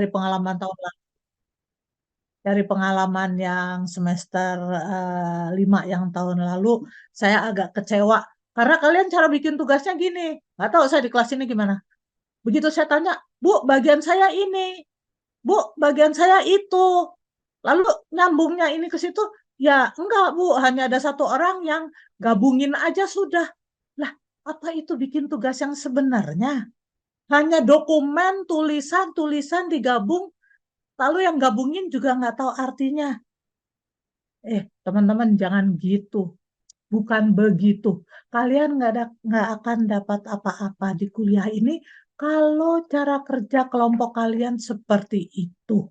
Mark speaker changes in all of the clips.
Speaker 1: dari pengalaman tahun lalu, dari pengalaman yang semester 5 yang tahun lalu, saya agak kecewa. Karena kalian cara bikin tugasnya gini. Nggak tahu saya di kelas ini gimana. Begitu saya tanya, Bu, bagian saya ini. Bu, bagian saya itu. Lalu nyambungnya ini ke situ, ya enggak Bu, hanya ada satu orang yang gabungin aja sudah. Lah, apa itu bikin tugas yang sebenarnya? Hanya dokumen, tulisan-tulisan digabung, lalu yang gabungin juga nggak tahu artinya. Teman-teman jangan gitu. Bukan begitu. Kalian nggak akan dapat apa-apa di kuliah ini kalau cara kerja kelompok kalian seperti itu.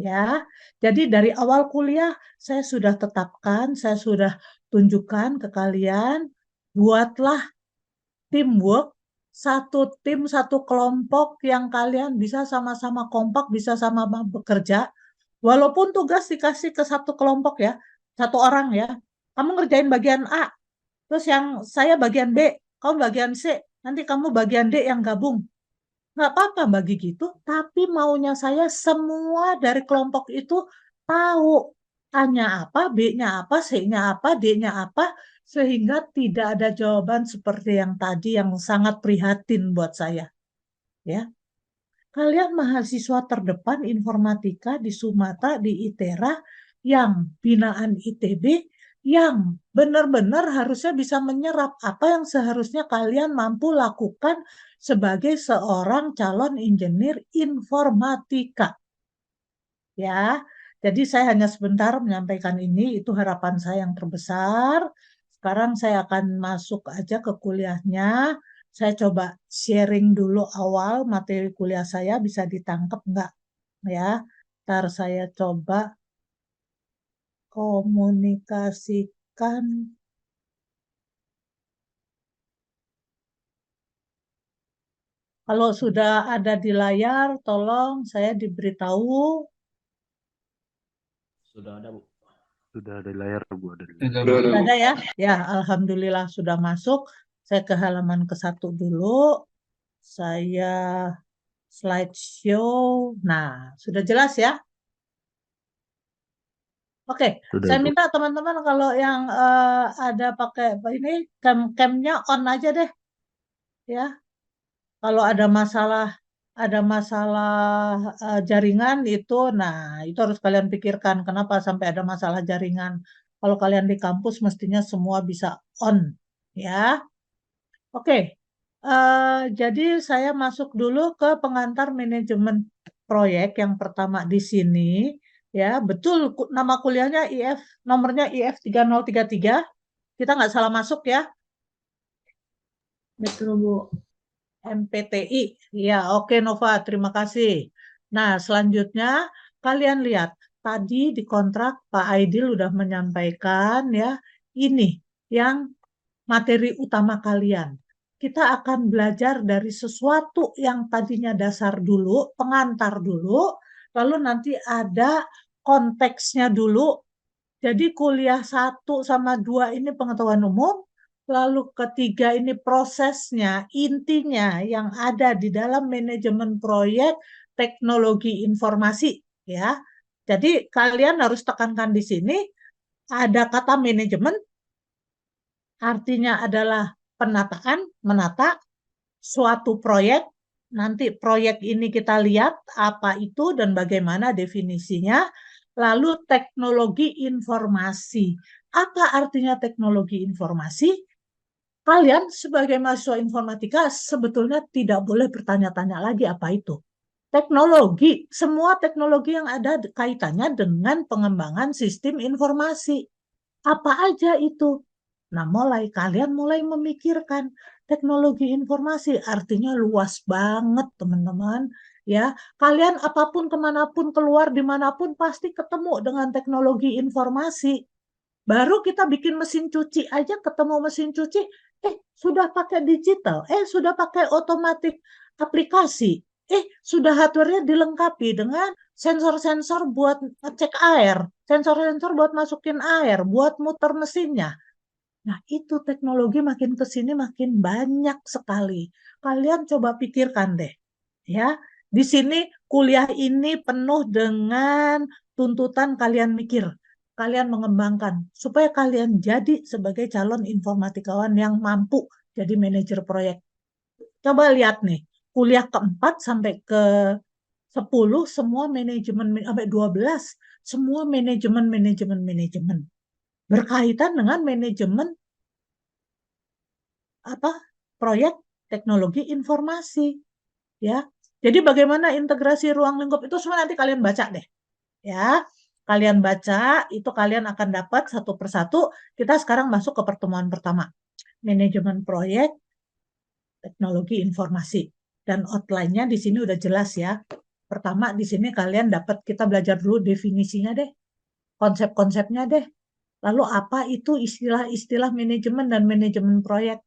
Speaker 1: Ya, jadi dari awal kuliah saya sudah tetapkan, saya sudah tunjukkan ke kalian, buatlah teamwork, satu tim, satu kelompok yang kalian bisa sama-sama kompak, bisa sama-sama bekerja. Walaupun tugas dikasih ke satu kelompok ya, satu orang ya, kamu ngerjain bagian A, terus yang saya bagian B, kamu bagian C, nanti kamu bagian D yang gabung. Nggak apa-apa bagi gitu, tapi maunya saya semua dari kelompok itu tahu A-nya apa, B-nya apa, C-nya apa, D-nya apa, sehingga tidak ada jawaban seperti yang tadi yang sangat prihatin buat saya. Ya, kalian mahasiswa terdepan informatika di Sumatera, di ITERA, yang binaan ITB, yang benar-benar harusnya bisa menyerap apa yang seharusnya kalian mampu lakukan sebagai seorang calon insinyur informatika. Ya, jadi saya hanya sebentar menyampaikan ini, itu harapan saya yang terbesar. Sekarang saya akan masuk aja ke kuliahnya. Saya coba sharing dulu awal materi kuliah saya, bisa ditangkap nggak? Ya, ntar saya coba komunikasikan. Kalau sudah ada di layar, tolong saya diberitahu.
Speaker 2: Sudah ada, Bu.
Speaker 3: Sudah ada di layar, Bu. Ada di
Speaker 4: Sudah,
Speaker 3: layar.
Speaker 4: Bu.
Speaker 1: Sudah ada ya? Ya, alhamdulillah sudah masuk. Saya ke halaman ke-1 dulu. Saya slideshow. Nah, sudah jelas ya? Oke,
Speaker 3: Sudah,
Speaker 1: saya
Speaker 3: Bu.
Speaker 1: minta teman-teman kalau yang ada pakai ini cam-camnya on aja deh, ya. Kalau ada masalah jaringan itu, nah itu harus kalian pikirkan kenapa sampai ada masalah jaringan. Kalau kalian di kampus mestinya semua bisa on, ya. Oke, jadi saya masuk dulu ke pengantar manajemen proyek yang pertama di sini. Ya, betul nama kuliahnya IF, nomornya IF 3033. Kita nggak salah masuk ya.
Speaker 5: Betul, Bu.
Speaker 1: MPTI. Ya, oke Nova, terima kasih. Nah, selanjutnya kalian lihat tadi di kontrak Pak Aidil udah menyampaikan ya, ini yang materi utama kalian. Kita akan belajar dari sesuatu yang tadinya dasar dulu, pengantar dulu, lalu nanti ada konteksnya dulu. Jadi kuliah 1 sama 2 ini pengetahuan umum, lalu ketiga ini prosesnya, intinya yang ada di dalam manajemen proyek teknologi informasi, ya. Jadi kalian harus tekankan di sini ada kata manajemen, artinya adalah penataan, menata suatu proyek. Nanti proyek ini kita lihat apa itu dan bagaimana definisinya. Lalu teknologi informasi. Apa artinya teknologi informasi? Kalian sebagai mahasiswa informatika sebetulnya tidak boleh bertanya-tanya lagi apa itu. Teknologi, semua teknologi yang ada kaitannya dengan pengembangan sistem informasi. Apa aja itu? Nah, kalian mulai memikirkan teknologi informasi, artinya luas banget, teman-teman. Ya, kalian apapun kemanapun keluar dimanapun pasti ketemu dengan teknologi informasi. Baru kita bikin mesin cuci aja ketemu mesin cuci, sudah pakai digital, sudah pakai otomatis aplikasi, sudah hardware-nya dilengkapi dengan sensor-sensor buat ngecek air, sensor-sensor buat masukin air, buat muter mesinnya. Nah, itu teknologi makin ke sini makin banyak sekali. Kalian coba pikirkan deh. Ya, di sini kuliah ini penuh dengan tuntutan kalian mikir, kalian mengembangkan, supaya kalian jadi sebagai calon informatikawan yang mampu jadi manajer proyek. Coba lihat nih, kuliah keempat sampai ke 10 semua manajemen sampai 12 semua manajemen berkaitan dengan manajemen apa proyek teknologi informasi ya. Jadi bagaimana integrasi ruang lingkup itu semua nanti kalian baca deh ya. Kalian baca itu kalian akan dapat satu persatu. Kita sekarang masuk ke pertemuan pertama. Manajemen proyek teknologi informasi. Dan outline-nya di sini udah jelas ya. Pertama di sini kalian dapat kita belajar dulu definisinya deh. Konsep-konsepnya deh. Lalu apa itu istilah-istilah manajemen dan manajemen proyek?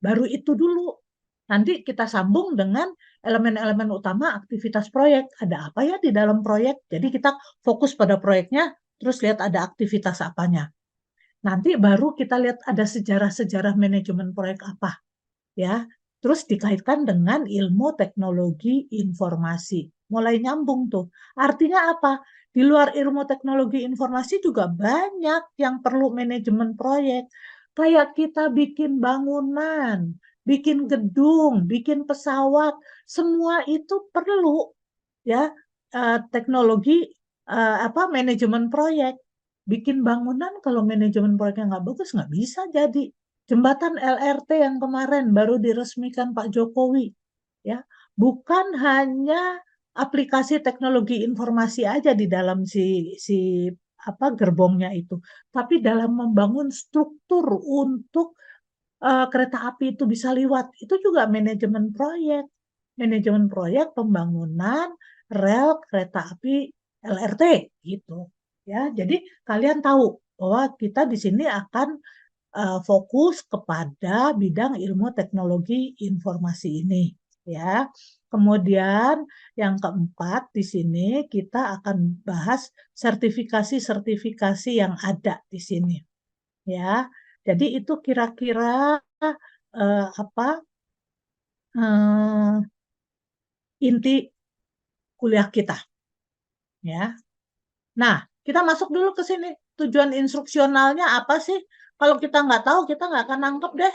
Speaker 1: Baru itu dulu. Nanti kita sambung dengan elemen-elemen utama aktivitas proyek. Ada apa ya di dalam proyek? Jadi kita fokus pada proyeknya, terus lihat ada aktivitas apanya. Nanti baru kita lihat ada sejarah-sejarah manajemen proyek apa. Ya, terus dikaitkan dengan ilmu teknologi informasi. Mulai nyambung tuh. Artinya apa? Di luar ilmu teknologi informasi juga banyak yang perlu manajemen proyek. Kayak kita bikin bangunan, bikin gedung, bikin pesawat, semua itu perlu ya teknologi apa manajemen proyek. Bikin bangunan kalau manajemen proyeknya nggak bagus nggak bisa jadi. Jembatan LRT yang kemarin baru diresmikan Pak Jokowi, ya, bukan hanya aplikasi teknologi informasi aja di dalam si apa gerbongnya itu, tapi dalam membangun struktur untuk kereta api itu bisa lewat, itu juga manajemen proyek pembangunan rel kereta api LRT gitu, ya. Jadi kalian tahu bahwa kita di sini akan fokus kepada bidang ilmu teknologi informasi ini ya. Kemudian yang keempat di sini kita akan bahas sertifikasi-sertifikasi yang ada di sini ya. Jadi itu kira-kira apa eh, inti kuliah kita ya. Nah, kita masuk dulu ke sini. Tujuan instruksionalnya apa sih? Kalau kita nggak tahu, kita nggak akan nangkep deh.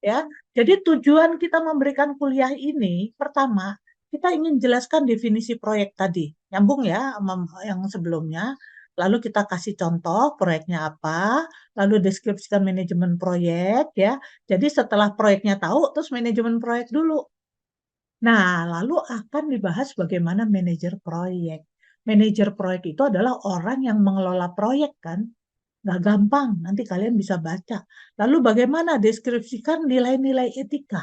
Speaker 1: Ya, jadi tujuan kita memberikan kuliah ini, pertama, kita ingin jelaskan definisi proyek tadi. Nyambung ya sama yang sebelumnya. Lalu kita kasih contoh proyeknya apa, lalu deskripsikan manajemen proyek ya. Jadi setelah proyeknya tahu, terus manajemen proyek dulu. Nah, lalu akan dibahas bagaimana manajer proyek. Manajer proyek itu adalah orang yang mengelola proyek kan. Nggak gampang, nanti kalian bisa baca. Lalu bagaimana deskripsikan nilai-nilai etika.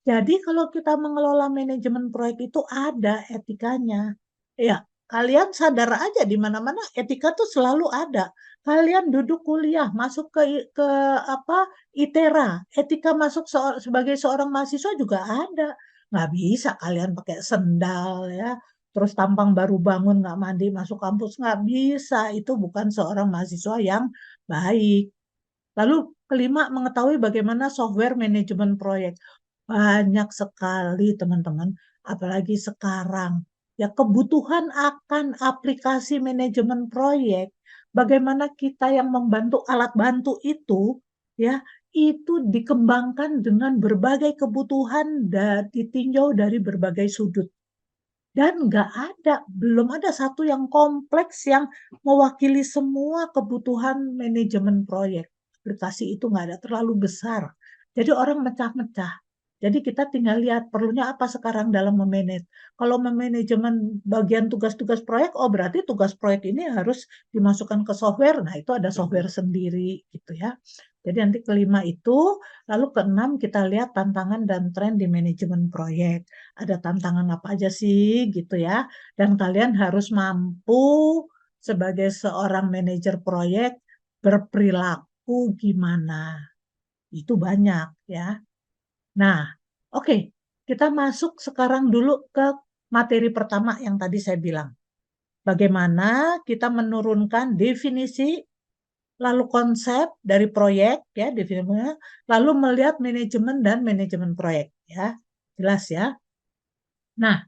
Speaker 1: Jadi kalau kita mengelola manajemen proyek itu ada etikanya. Ya, kalian sadar aja di mana-mana etika tuh selalu ada. Kalian duduk kuliah, masuk ke apa ITERA, etika masuk sebagai seorang mahasiswa juga ada. Nggak bisa kalian pakai sendal ya, terus tampang baru bangun nggak mandi masuk kampus nggak bisa. Itu bukan seorang mahasiswa yang baik. Lalu kelima, mengetahui bagaimana software manajemen proyek. Banyak sekali teman-teman, apalagi sekarang. Ya kebutuhan akan aplikasi manajemen proyek, bagaimana kita yang membantu alat bantu itu, ya itu dikembangkan dengan berbagai kebutuhan dan ditinjau dari berbagai sudut. Dan belum ada satu yang kompleks yang mewakili semua kebutuhan manajemen proyek. Aplikasi itu nggak ada, terlalu besar. Jadi orang mecah-mecah. Jadi kita tinggal lihat perlunya apa sekarang dalam memanage. Kalau memanajemen bagian tugas-tugas proyek, oh berarti tugas proyek ini harus dimasukkan ke software. Nah itu ada software sendiri gitu ya. Jadi nanti kelima itu, lalu keenam kita lihat tantangan dan tren di manajemen proyek. Ada tantangan apa aja sih gitu ya. Dan kalian harus mampu sebagai seorang manajer proyek berperilaku gimana. Itu banyak ya. Nah, oke, kita masuk sekarang dulu ke materi pertama yang tadi saya bilang. Bagaimana kita menurunkan definisi lalu konsep dari proyek ya definisinya, lalu melihat manajemen dan manajemen proyek ya. Jelas ya. Nah,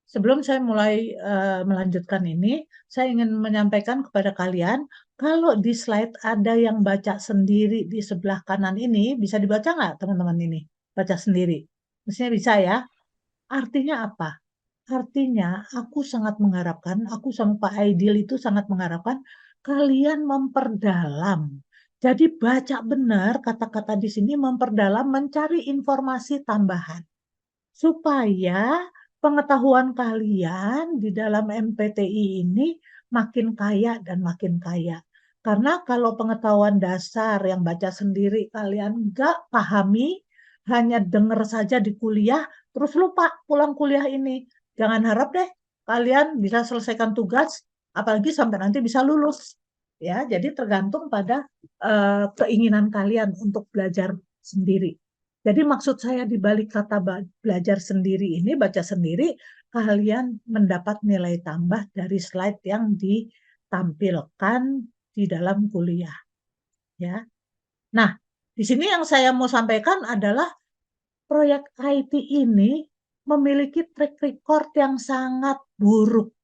Speaker 1: sebelum saya mulai melanjutkan ini, saya ingin menyampaikan kepada kalian, kalau di slide ada yang baca sendiri di sebelah kanan ini, bisa dibaca nggak teman-teman ini? Baca sendiri. Mestinya bisa ya. Artinya apa? Artinya aku sangat mengharapkan, aku sama Pak Aidil itu sangat mengharapkan kalian memperdalam. Jadi baca benar kata-kata di sini, memperdalam, mencari informasi tambahan supaya pengetahuan kalian di dalam MPTI ini makin kaya dan makin kaya. Karena kalau pengetahuan dasar yang baca sendiri kalian nggak pahami, hanya dengar saja di kuliah, terus lupa pulang kuliah ini. Jangan harap deh kalian bisa selesaikan tugas, apalagi sampai nanti bisa lulus. Ya, jadi tergantung pada keinginan kalian untuk belajar sendiri. Jadi maksud saya di balik kata belajar sendiri ini, baca sendiri, kalian mendapat nilai tambah dari slide yang ditampilkan di dalam kuliah. Ya. Nah, di sini yang saya mau sampaikan adalah proyek IT ini memiliki track record yang sangat buruk.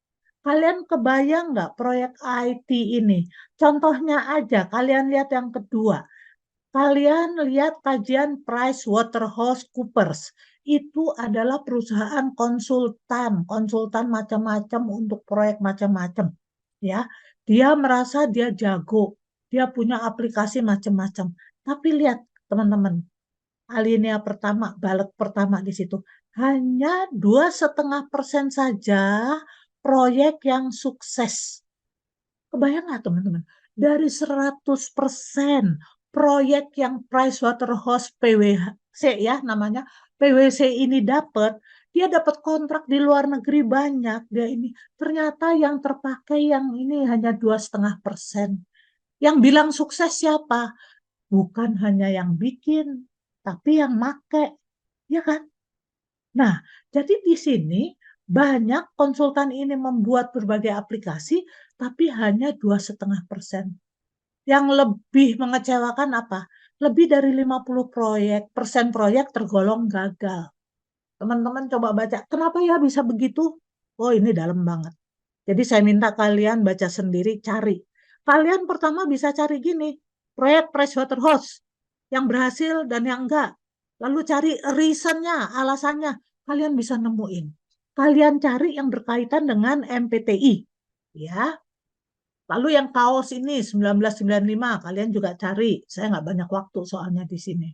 Speaker 1: Kalian kebayang nggak proyek IT ini? Contohnya aja, kalian lihat yang kedua. Kalian lihat kajian PricewaterhouseCoopers. Itu adalah perusahaan konsultan, konsultan macam-macam untuk proyek macam-macam. Ya, dia merasa dia jago, dia punya aplikasi macam-macam. Tapi lihat teman-teman, alinea pertama, balik pertama di situ, hanya 2,5% saja proyek yang sukses. Kebayang nggak teman-teman? Dari 100% proyek yang Pricewaterhouse PwC ya namanya, PwC ini dapat, dia dapat kontrak di luar negeri banyak. Dia ini ternyata yang terpakai yang ini hanya 2,5%. Yang bilang sukses siapa? Bukan hanya yang bikin, tapi yang make, ya kan? Nah, jadi di sini banyak konsultan ini membuat berbagai aplikasi, tapi hanya 2,5%. Yang lebih mengecewakan apa? Lebih dari 50% proyek tergolong gagal. Teman-teman coba baca, kenapa ya bisa begitu? Oh, ini dalam banget. Jadi saya minta kalian baca sendiri, cari. Kalian pertama bisa cari gini, proyek Pricewaterhouse yang berhasil dan yang enggak. Lalu cari reasonnya, alasannya. Kalian bisa nemuin. Kalian cari yang berkaitan dengan MPTI. Ya, lalu yang kaos ini 1995, kalian juga cari. Saya nggak banyak waktu soalnya di sini.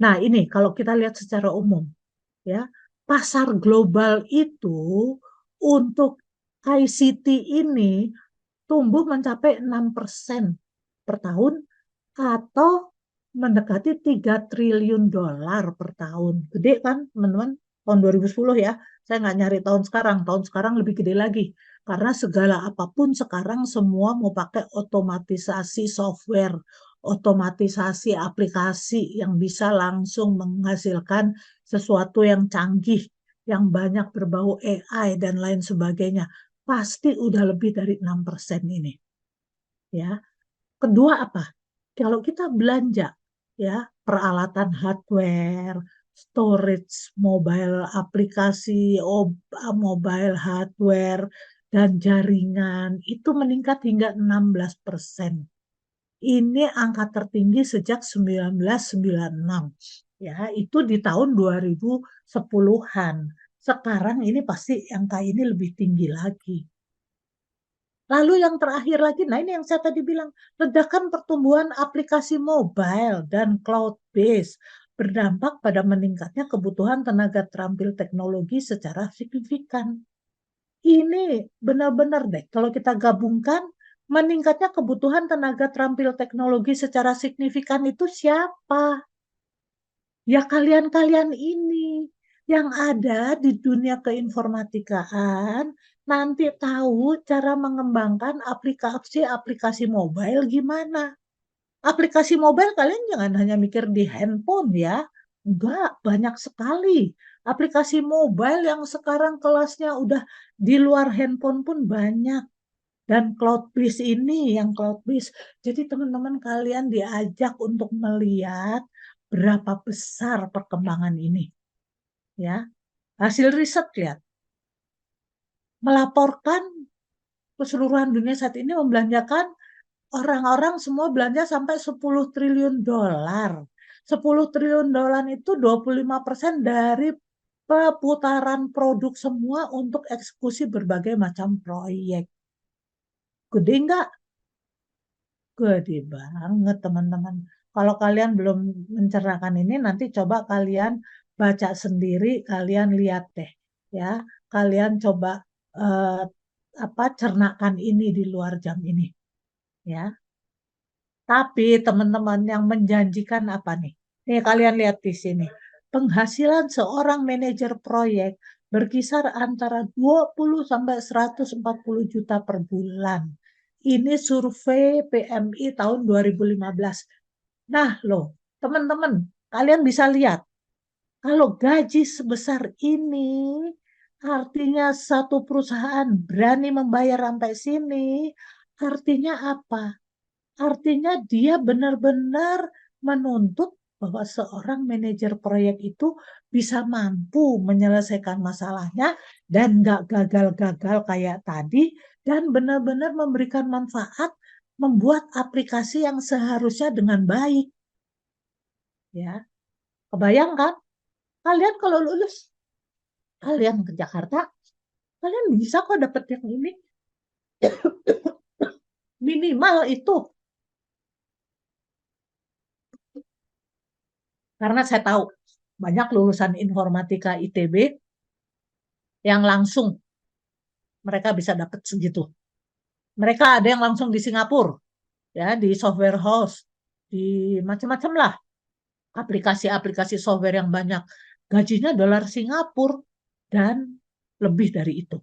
Speaker 1: Nah, ini kalau kita lihat secara umum, ya, pasar global itu untuk ICT ini tumbuh mencapai 6% per tahun atau mendekati 3 triliun dolar per tahun. Gede kan, teman-teman? Tahun 2010 ya. Saya nggak nyari tahun sekarang. Tahun sekarang lebih gede lagi. Karena segala apapun sekarang semua mau pakai otomatisasi software, otomatisasi aplikasi yang bisa langsung menghasilkan sesuatu yang canggih, yang banyak berbau AI dan lain sebagainya. Pasti udah lebih dari 6% ini. Ya. Kedua apa? Kalau kita belanja ya peralatan hardware, storage, mobile aplikasi, mobile hardware dan jaringan itu meningkat hingga 16%. Ini angka tertinggi sejak 1996. Ya, itu di tahun 2010-an. Sekarang ini pasti angka ini lebih tinggi lagi. Lalu yang terakhir lagi, nah ini yang saya tadi bilang, ledakan pertumbuhan aplikasi mobile dan cloud-based berdampak pada meningkatnya kebutuhan tenaga terampil teknologi secara signifikan. Ini benar-benar deh, kalau kita gabungkan, meningkatnya kebutuhan tenaga terampil teknologi secara signifikan itu siapa? Ya kalian-kalian ini yang ada di dunia keinformatikaan, nanti tahu cara mengembangkan aplikasi-aplikasi mobile gimana. Aplikasi mobile kalian jangan hanya mikir di handphone ya. Enggak, banyak sekali. Aplikasi mobile yang sekarang kelasnya udah di luar handphone pun banyak. Dan cloud-based ini yang cloud-based. Jadi teman-teman kalian diajak untuk melihat berapa besar perkembangan ini. Ya, hasil riset lihat. melaporkan keseluruhan dunia saat ini membelanjakan orang-orang semua belanja sampai 10 triliun dolar. 10 triliun dolar itu 25% dari perputaran produk semua untuk eksekusi berbagai macam proyek. Gede nggak? Gede banget, teman-teman. Kalau kalian belum mencernakan ini, nanti coba kalian baca sendiri, kalian lihat deh, ya. Kalian coba eh, cernakan ini di luar jam ini, ya. Tapi teman-teman yang menjanjikan apa nih? Nih kalian lihat di sini. Penghasilan seorang manajer proyek berkisar antara 20 sampai 140 juta per bulan. Ini survei PMI tahun 2015. Nah, loh, teman-teman, kalian bisa lihat kalau gaji sebesar ini artinya satu perusahaan berani membayar sampai sini. Artinya apa? Artinya dia benar-benar menuntut bahwa seorang manajer proyek itu bisa mampu menyelesaikan masalahnya dan nggak gagal-gagal kayak tadi dan benar-benar memberikan manfaat membuat aplikasi yang seharusnya dengan baik. Ya, kebayangkan? Kalian kalau lulus, kalian ke Jakarta, kalian bisa kok dapet yang ini. Minimal itu. Karena saya tahu banyak lulusan informatika ITB yang langsung mereka bisa dapat segitu. Mereka ada yang langsung di Singapura, ya, di software house, di macam-macam lah, aplikasi-aplikasi software yang banyak. Gajinya dolar Singapura dan lebih dari itu.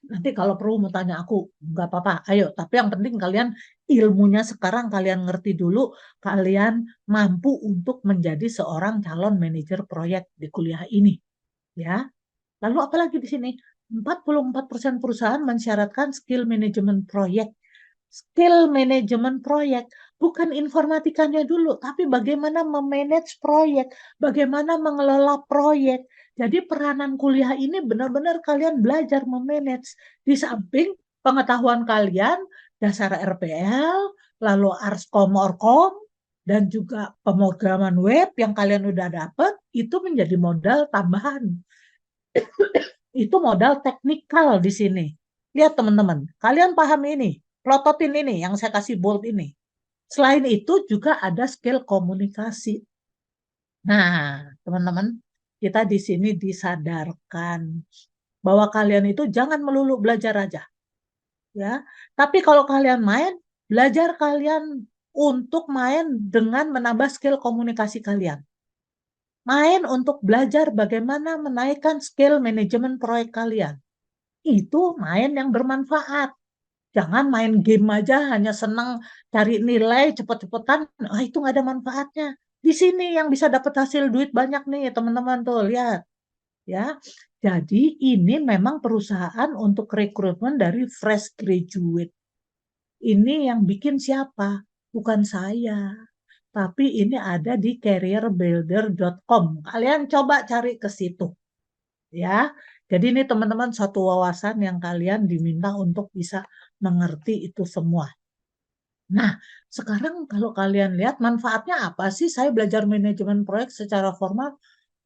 Speaker 1: Nanti kalau perlu mau tanya aku, nggak apa-apa, ayo. Tapi yang penting kalian ilmunya sekarang kalian ngerti dulu, kalian mampu untuk menjadi seorang calon manajer proyek di kuliah ini, ya. Lalu apalagi di sini? 44% perusahaan mensyaratkan skill manajemen proyek. Skill manajemen proyek, bukan informatikanya dulu, tapi bagaimana memanage proyek, bagaimana mengelola proyek. Jadi peranan kuliah ini benar-benar kalian belajar memanage. Di samping pengetahuan kalian, dasar RPL, lalu Arscom Orcom, dan juga pemrograman web yang kalian udah dapat, itu menjadi modal tambahan. Itu modal teknikal di sini. Lihat teman-teman, kalian paham ini, plototin ini yang saya kasih bold ini. Selain itu juga ada skill komunikasi. Nah, teman-teman, kita di sini disadarkan bahwa kalian itu jangan melulu belajar aja, ya. Tapi kalau kalian main, belajar kalian untuk main dengan menambah skill komunikasi kalian. Main untuk belajar bagaimana menaikkan skill manajemen proyek kalian. Itu main yang bermanfaat. Jangan main game aja hanya senang cari nilai cepet-cepetan. Ah, itu nggak ada manfaatnya. Di sini yang bisa dapat hasil duit banyak nih teman-teman tuh lihat ya. Jadi ini memang perusahaan untuk rekrutmen dari fresh graduate. Ini yang bikin siapa? Bukan saya. Tapi ini ada di careerbuilder.com. Kalian coba cari ke situ ya. Jadi ini teman-teman satu wawasan yang kalian diminta untuk bisa mengerti itu semua. Nah, sekarang kalau kalian lihat manfaatnya apa sih saya belajar manajemen proyek secara formal?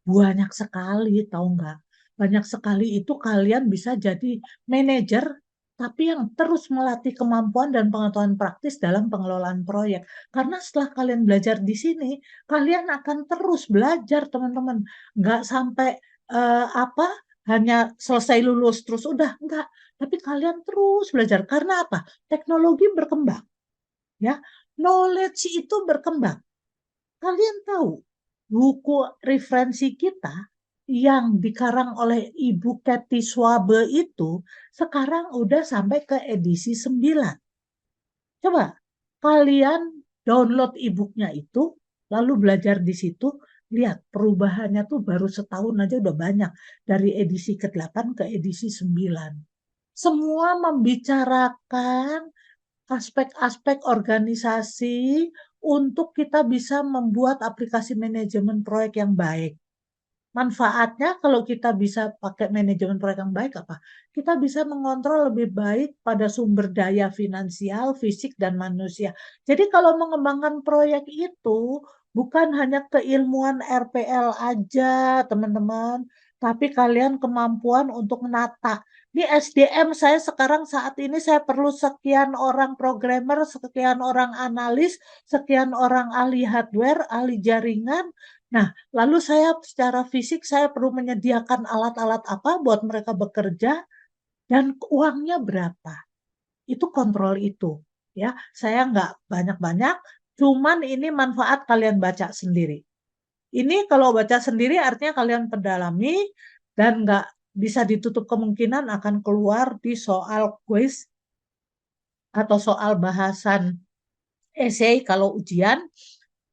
Speaker 1: Banyak sekali, tahu nggak? Banyak sekali itu kalian bisa jadi manajer, tapi yang terus melatih kemampuan dan pengetahuan praktis dalam pengelolaan proyek. Karena setelah kalian belajar di sini, kalian akan terus belajar, teman-teman. Nggak sampai apa hanya selesai lulus terus udah nggak. Tapi kalian terus belajar. Karena apa? Teknologi berkembang, ya. Knowledge itu berkembang. Kalian tahu buku referensi kita yang dikarang oleh Ibu Kathy Swabe itu sekarang udah sampai ke edisi 9. Coba kalian download e-booknya itu, lalu belajar di situ, lihat perubahannya tuh baru setahun aja udah banyak. Dari edisi ke-8 ke edisi 9. Semua membicarakan aspek-aspek organisasi untuk kita bisa membuat aplikasi manajemen proyek yang baik. Manfaatnya kalau kita bisa pakai manajemen proyek yang baik apa? Kita bisa mengontrol lebih baik pada sumber daya finansial, fisik, dan manusia. Jadi kalau mengembangkan proyek itu bukan hanya keilmuan RPL aja, teman-teman, tapi kalian kemampuan untuk menata. Di SDM saya sekarang saat ini saya perlu sekian orang programmer, sekian orang analis, sekian orang ahli hardware, ahli jaringan. Nah, lalu saya secara fisik saya perlu menyediakan alat-alat apa buat mereka bekerja dan uangnya berapa. Itu kontrol itu. Ya, saya nggak banyak-banyak, cuman ini manfaat kalian baca sendiri. Ini kalau baca sendiri artinya kalian pendalami dan nggak bisa ditutup kemungkinan akan keluar di soal quiz atau soal bahasan esai kalau ujian.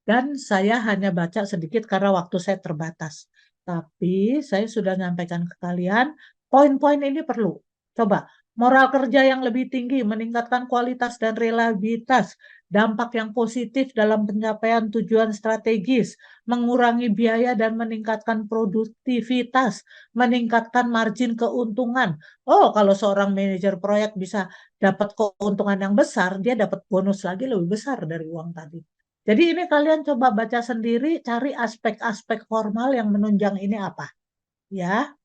Speaker 1: Dan saya hanya baca sedikit karena waktu saya terbatas. Tapi saya sudah menyampaikan ke kalian, poin-poin ini perlu. Coba, moral kerja yang lebih tinggi, meningkatkan kualitas dan reliabilitas, dampak yang positif dalam pencapaian tujuan strategis, mengurangi biaya dan meningkatkan produktivitas, meningkatkan margin keuntungan. Oh, kalau seorang manajer proyek bisa dapat keuntungan yang besar, dia dapat bonus lagi lebih besar dari uang tadi. Jadi ini kalian coba baca sendiri, cari aspek-aspek formal yang menunjang ini apa. Ya,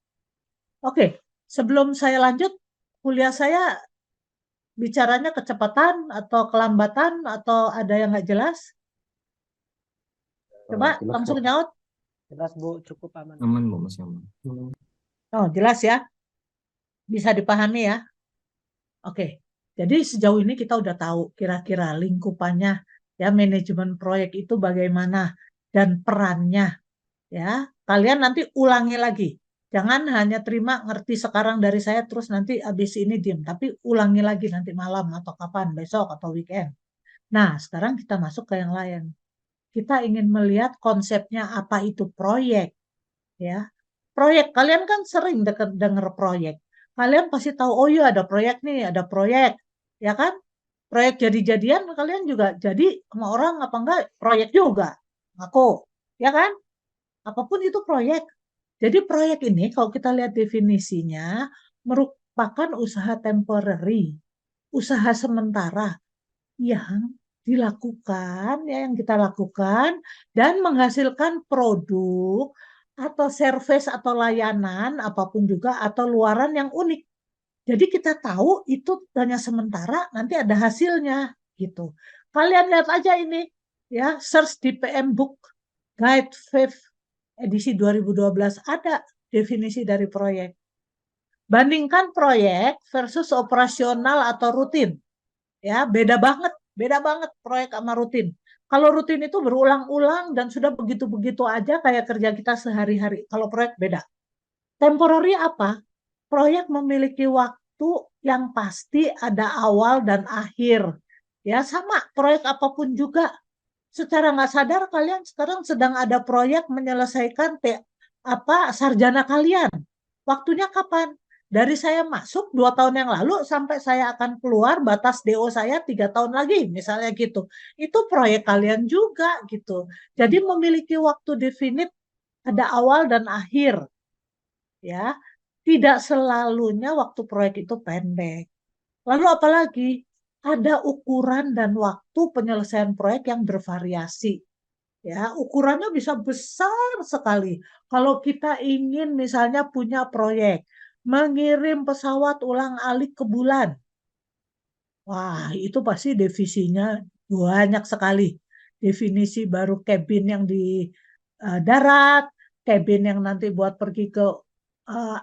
Speaker 1: oke. Sebelum saya lanjut, kuliah saya bicaranya kecepatan atau kelambatan atau ada yang nggak jelas? Coba
Speaker 2: Jelas,
Speaker 1: langsung
Speaker 2: Bu.
Speaker 1: nyaut.
Speaker 4: Jelas Bu, cukup aman.
Speaker 2: Aman, Bu, masih aman.
Speaker 1: Oh, jelas ya. Bisa dipahami ya. Oke. Jadi sejauh ini kita udah tahu kira-kira lingkupannya ya manajemen proyek itu bagaimana dan perannya. Ya, kalian nanti ulangi lagi. Jangan hanya terima ngerti sekarang dari saya terus nanti habis ini diem, tapi ulangi lagi nanti malam atau kapan, besok atau weekend. Nah, sekarang kita masuk ke yang lain. Kita ingin melihat konsepnya apa itu proyek, ya. Proyek, kalian kan sering denger proyek. Kalian pasti tahu, oh iya ada proyek nih, ada proyek, ya kan? Proyek jadi-jadian kalian juga jadi sama orang apa enggak proyek juga, aku, ya kan? Apapun itu proyek. Jadi proyek ini kalau kita lihat definisinya merupakan usaha temporary, usaha sementara yang dilakukan ya yang kita lakukan dan menghasilkan produk atau service atau layanan apapun juga atau luaran yang unik. Jadi kita tahu itu hanya sementara, nanti ada hasilnya gitu. Kalian lihat aja ini ya, search di PM Book Guide 5 edisi 2012 ada definisi dari proyek. Bandingkan proyek versus operasional atau rutin. Ya, beda banget proyek sama rutin. Kalau rutin itu berulang-ulang dan sudah begitu-begitu aja kayak kerja kita sehari-hari. Kalau proyek beda. Temporary apa? Proyek memiliki waktu yang pasti ada awal dan akhir. Ya, sama proyek apapun juga. Secara nggak sadar kalian sekarang sedang ada proyek menyelesaikan sarjana kalian. Waktunya kapan? Dari saya masuk 2 tahun yang lalu sampai saya akan keluar batas DO saya 3 tahun lagi, misalnya gitu. Itu proyek kalian juga gitu. Jadi memiliki waktu definit ada awal dan akhir, ya. Tidak selalunya waktu proyek itu pendek. Lalu apalagi ada ukuran dan waktu penyelesaian proyek yang bervariasi. Ya, ukurannya bisa besar sekali. Kalau kita ingin misalnya punya proyek mengirim pesawat ulang-alik ke bulan. Wah, itu pasti definisinya banyak sekali. Definisi baru cabin yang di darat, cabin yang nanti buat pergi ke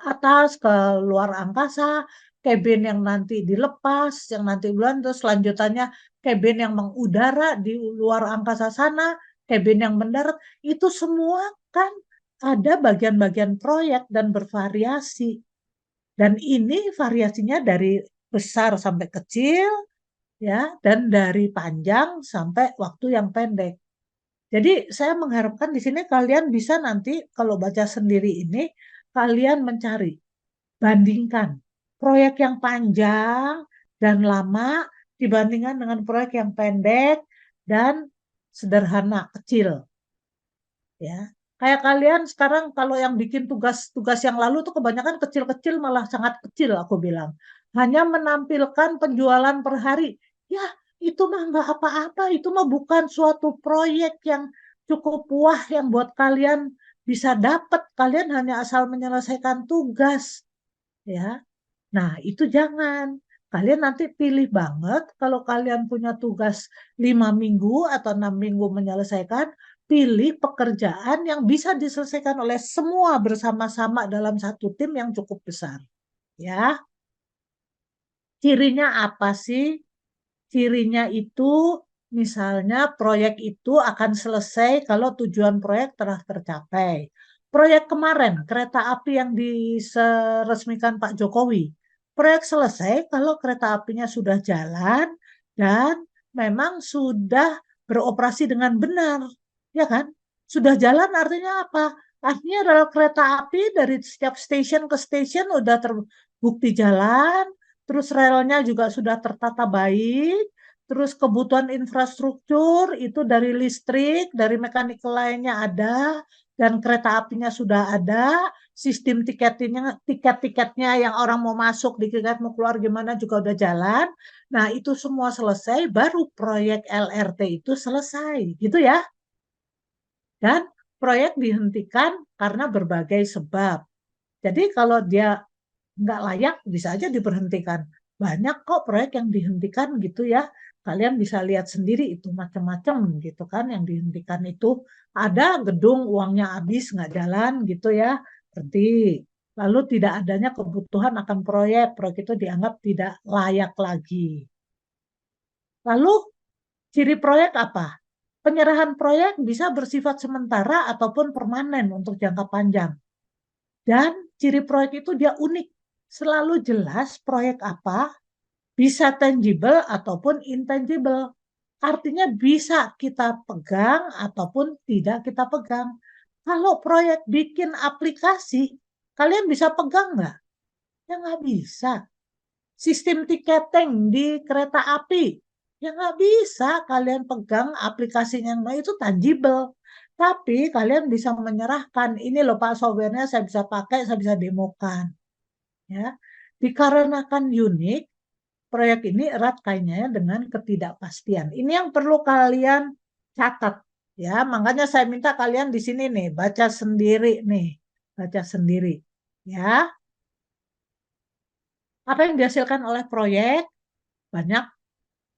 Speaker 1: atas, ke luar angkasa, cabin yang nanti dilepas, yang nanti bulan, terus selanjutannya cabin yang mengudara di luar angkasa sana, cabin yang mendarat, itu semua kan ada bagian-bagian proyek dan bervariasi. Dan ini variasinya dari besar sampai kecil, ya, dan dari panjang sampai waktu yang pendek. Jadi saya mengharapkan di sini kalian bisa nanti kalau baca sendiri ini, kalian mencari, bandingkan proyek yang panjang dan lama dibandingkan dengan proyek yang pendek dan sederhana, kecil. Ya. Kayak kalian sekarang kalau yang bikin tugas-tugas yang lalu tuh kebanyakan kecil-kecil, malah sangat kecil aku bilang. Hanya menampilkan penjualan per hari. Ya, itu mah nggak apa-apa. Itu mah bukan suatu proyek yang cukup wah yang buat kalian bisa dapat. Kalian hanya asal menyelesaikan tugas. Ya, nah itu jangan. Kalian nanti pilih banget kalau kalian punya tugas 5 minggu atau 6 minggu menyelesaikan, pilih pekerjaan yang bisa diselesaikan oleh semua bersama-sama dalam satu tim yang cukup besar. Ya, cirinya apa sih? Cirinya itu misalnya proyek itu akan selesai kalau tujuan proyek telah tercapai. Proyek kemarin, kereta api yang diresmikan Pak Jokowi. Proyek selesai kalau kereta apinya sudah jalan dan memang sudah beroperasi dengan benar. Ya kan? Sudah jalan artinya apa? Artinya adalah kereta api dari setiap stasiun ke stasiun sudah terbukti jalan, terus relnya juga sudah tertata baik, terus kebutuhan infrastruktur itu dari listrik, dari mekanikal lainnya ada, dan kereta apinya sudah ada, sistem tiket-tiketnya yang orang mau masuk, di tiket mau keluar gimana juga udah jalan. Nah, itu semua selesai, baru proyek LRT itu selesai, gitu ya. Dan proyek dihentikan karena berbagai sebab. Jadi kalau dia nggak layak bisa aja diberhentikan. Banyak kok proyek yang dihentikan gitu ya. Kalian bisa lihat sendiri itu macam-macam gitu kan yang dihentikan itu. Ada gedung uangnya habis nggak jalan gitu ya. Berhenti. Lalu tidak adanya kebutuhan akan proyek itu dianggap tidak layak lagi. Lalu ciri proyek apa? Penyerahan proyek bisa bersifat sementara ataupun permanen untuk jangka panjang. Dan ciri proyek itu dia unik. Selalu jelas proyek apa, bisa tangible ataupun intangible. Artinya bisa kita pegang ataupun tidak kita pegang. Kalau proyek bikin aplikasi, kalian bisa pegang nggak? Ya nggak bisa. Sistem tiketing di kereta api, ya nggak bisa kalian pegang aplikasinya, nah itu tangible. Tapi kalian bisa menyerahkan, ini loh Pak softwarenya saya bisa pakai, saya bisa demokan. Ya, dikarenakan unik, proyek ini erat kaitannya dengan ketidakpastian. Ini yang perlu kalian catat. Ya, makanya saya minta kalian di sini nih baca sendiri nih, baca sendiri. Ya, apa yang dihasilkan oleh proyek banyak.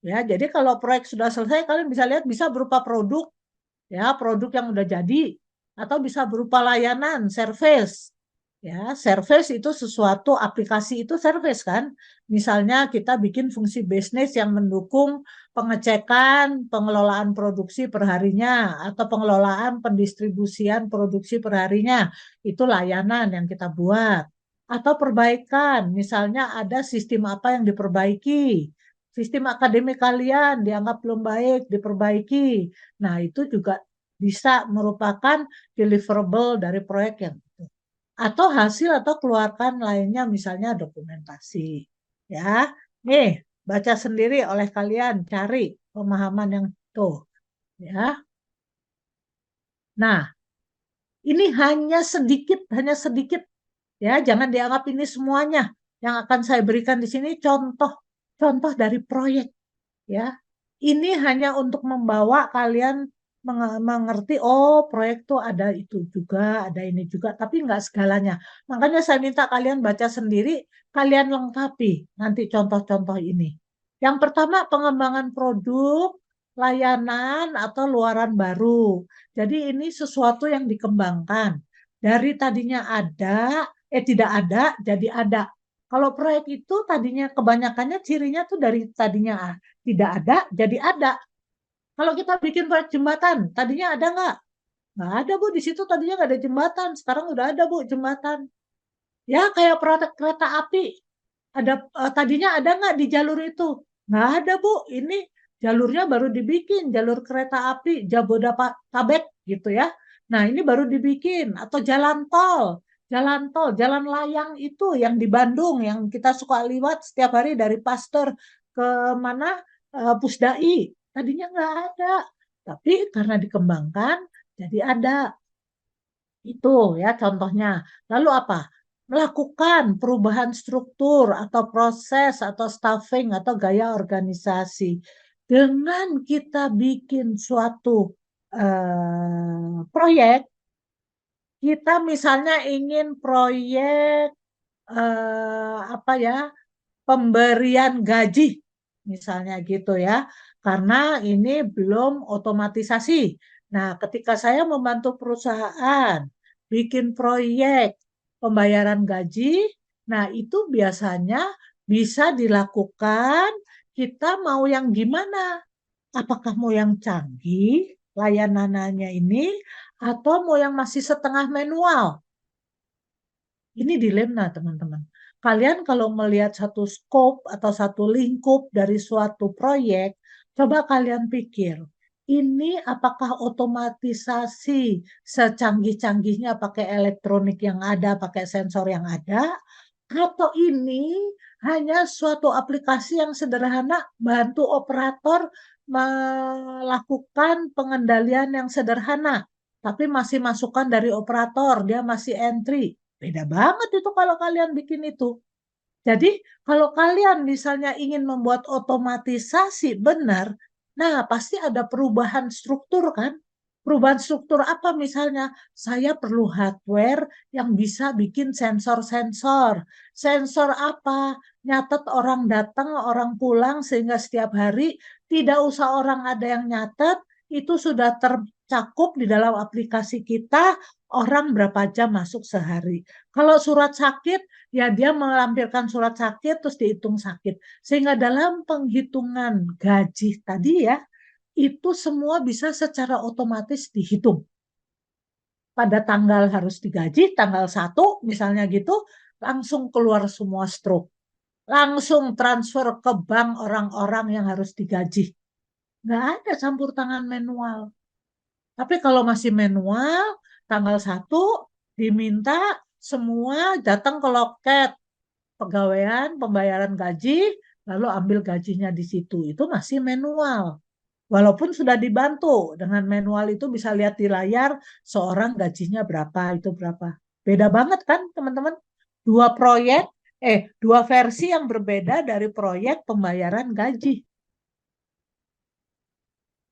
Speaker 1: Ya, jadi kalau proyek sudah selesai, kalian bisa lihat bisa berupa produk, ya, produk yang udah jadi, atau bisa berupa layanan, service. Ya, service itu sesuatu, aplikasi itu service kan. Misalnya kita bikin fungsi bisnis yang mendukung pengecekan, pengelolaan produksi perharinya, atau pengelolaan pendistribusian produksi perharinya. Itu layanan yang kita buat. Atau perbaikan, misalnya ada sistem apa yang diperbaiki. Sistem akademik kalian dianggap belum baik, diperbaiki. Nah, itu juga bisa merupakan deliverable dari proyek yang itu atau hasil atau keluarkan lainnya misalnya dokumentasi. Ya. Nih, baca sendiri oleh kalian, cari pemahaman yang itu, ya. Nah, ini hanya sedikit ya, jangan dianggap ini semuanya. Yang akan saya berikan di sini contoh dari proyek, ya. Ini hanya untuk membawa kalian mengerti, oh proyek tuh ada itu juga, ada ini juga, tapi nggak segalanya. Makanya saya minta kalian baca sendiri, kalian lengkapi nanti contoh-contoh ini. Yang pertama, pengembangan produk, layanan, atau luaran baru. Jadi ini sesuatu yang dikembangkan. Dari tadinya tidak ada, jadi ada. Kalau proyek itu tadinya kebanyakannya cirinya tuh dari tadinya tidak ada, jadi ada. Kalau kita bikin proyek jembatan, tadinya ada nggak? Nggak ada, Bu. Di situ tadinya nggak ada jembatan. Sekarang udah ada, Bu, jembatan. Ya, kayak proyek kereta api. Tadinya ada nggak di jalur itu? Nggak ada, Bu. Ini jalurnya baru dibikin, jalur kereta api Jabodetabek gitu ya. Nah, ini baru dibikin. Atau jalan layang itu yang di Bandung, yang kita suka liwat setiap hari dari Pasteur ke mana, Pusdai. Tadinya nggak ada. Tapi karena dikembangkan, jadi ada. Itu ya contohnya. Lalu apa? Melakukan perubahan struktur atau proses atau staffing atau gaya organisasi. Dengan kita bikin suatu proyek, kita misalnya ingin proyek apa ya, pemberian gaji, misalnya gitu ya, karena ini belum otomatisasi. Nah, ketika saya membantu perusahaan bikin proyek pembayaran gaji, nah itu biasanya bisa dilakukan. Kita mau yang gimana? Apakah mau yang canggih layanannya ini, atau mau yang masih setengah manual? Ini dilema, teman-teman. Kalian kalau melihat satu scope atau satu lingkup dari suatu proyek, coba kalian pikir, ini apakah otomatisasi secanggih-canggihnya pakai elektronik yang ada, pakai sensor yang ada, atau ini hanya suatu aplikasi yang sederhana bantu operator melakukan pengendalian yang sederhana, tapi masih masukan dari operator, dia masih entry. Beda banget itu kalau kalian bikin itu. Jadi kalau kalian misalnya ingin membuat otomatisasi benar, nah pasti ada perubahan struktur kan? Perubahan struktur apa misalnya? Saya perlu hardware yang bisa bikin sensor-sensor. Sensor apa? Nyatet orang datang, orang pulang sehingga setiap hari tidak usah orang ada yang nyatet, itu sudah tercakup di dalam aplikasi kita, orang berapa jam masuk sehari. Kalau surat sakit, ya dia melampirkan surat sakit terus dihitung sakit. Sehingga dalam penghitungan gaji tadi ya, itu semua bisa secara otomatis dihitung. Pada tanggal harus digaji, tanggal 1 misalnya gitu, langsung keluar semua stroke. Langsung transfer ke bank orang-orang yang harus digaji. Nggak ada campur tangan manual. Tapi kalau masih manual, tanggal 1 diminta semua datang ke loket pegawaian, pembayaran gaji, lalu ambil gajinya di situ. Itu masih manual. Walaupun sudah dibantu dengan manual itu bisa lihat di layar seorang gajinya berapa, itu berapa. Beda banget kan teman-teman? Dua proyek, dua versi yang berbeda dari proyek pembayaran gaji.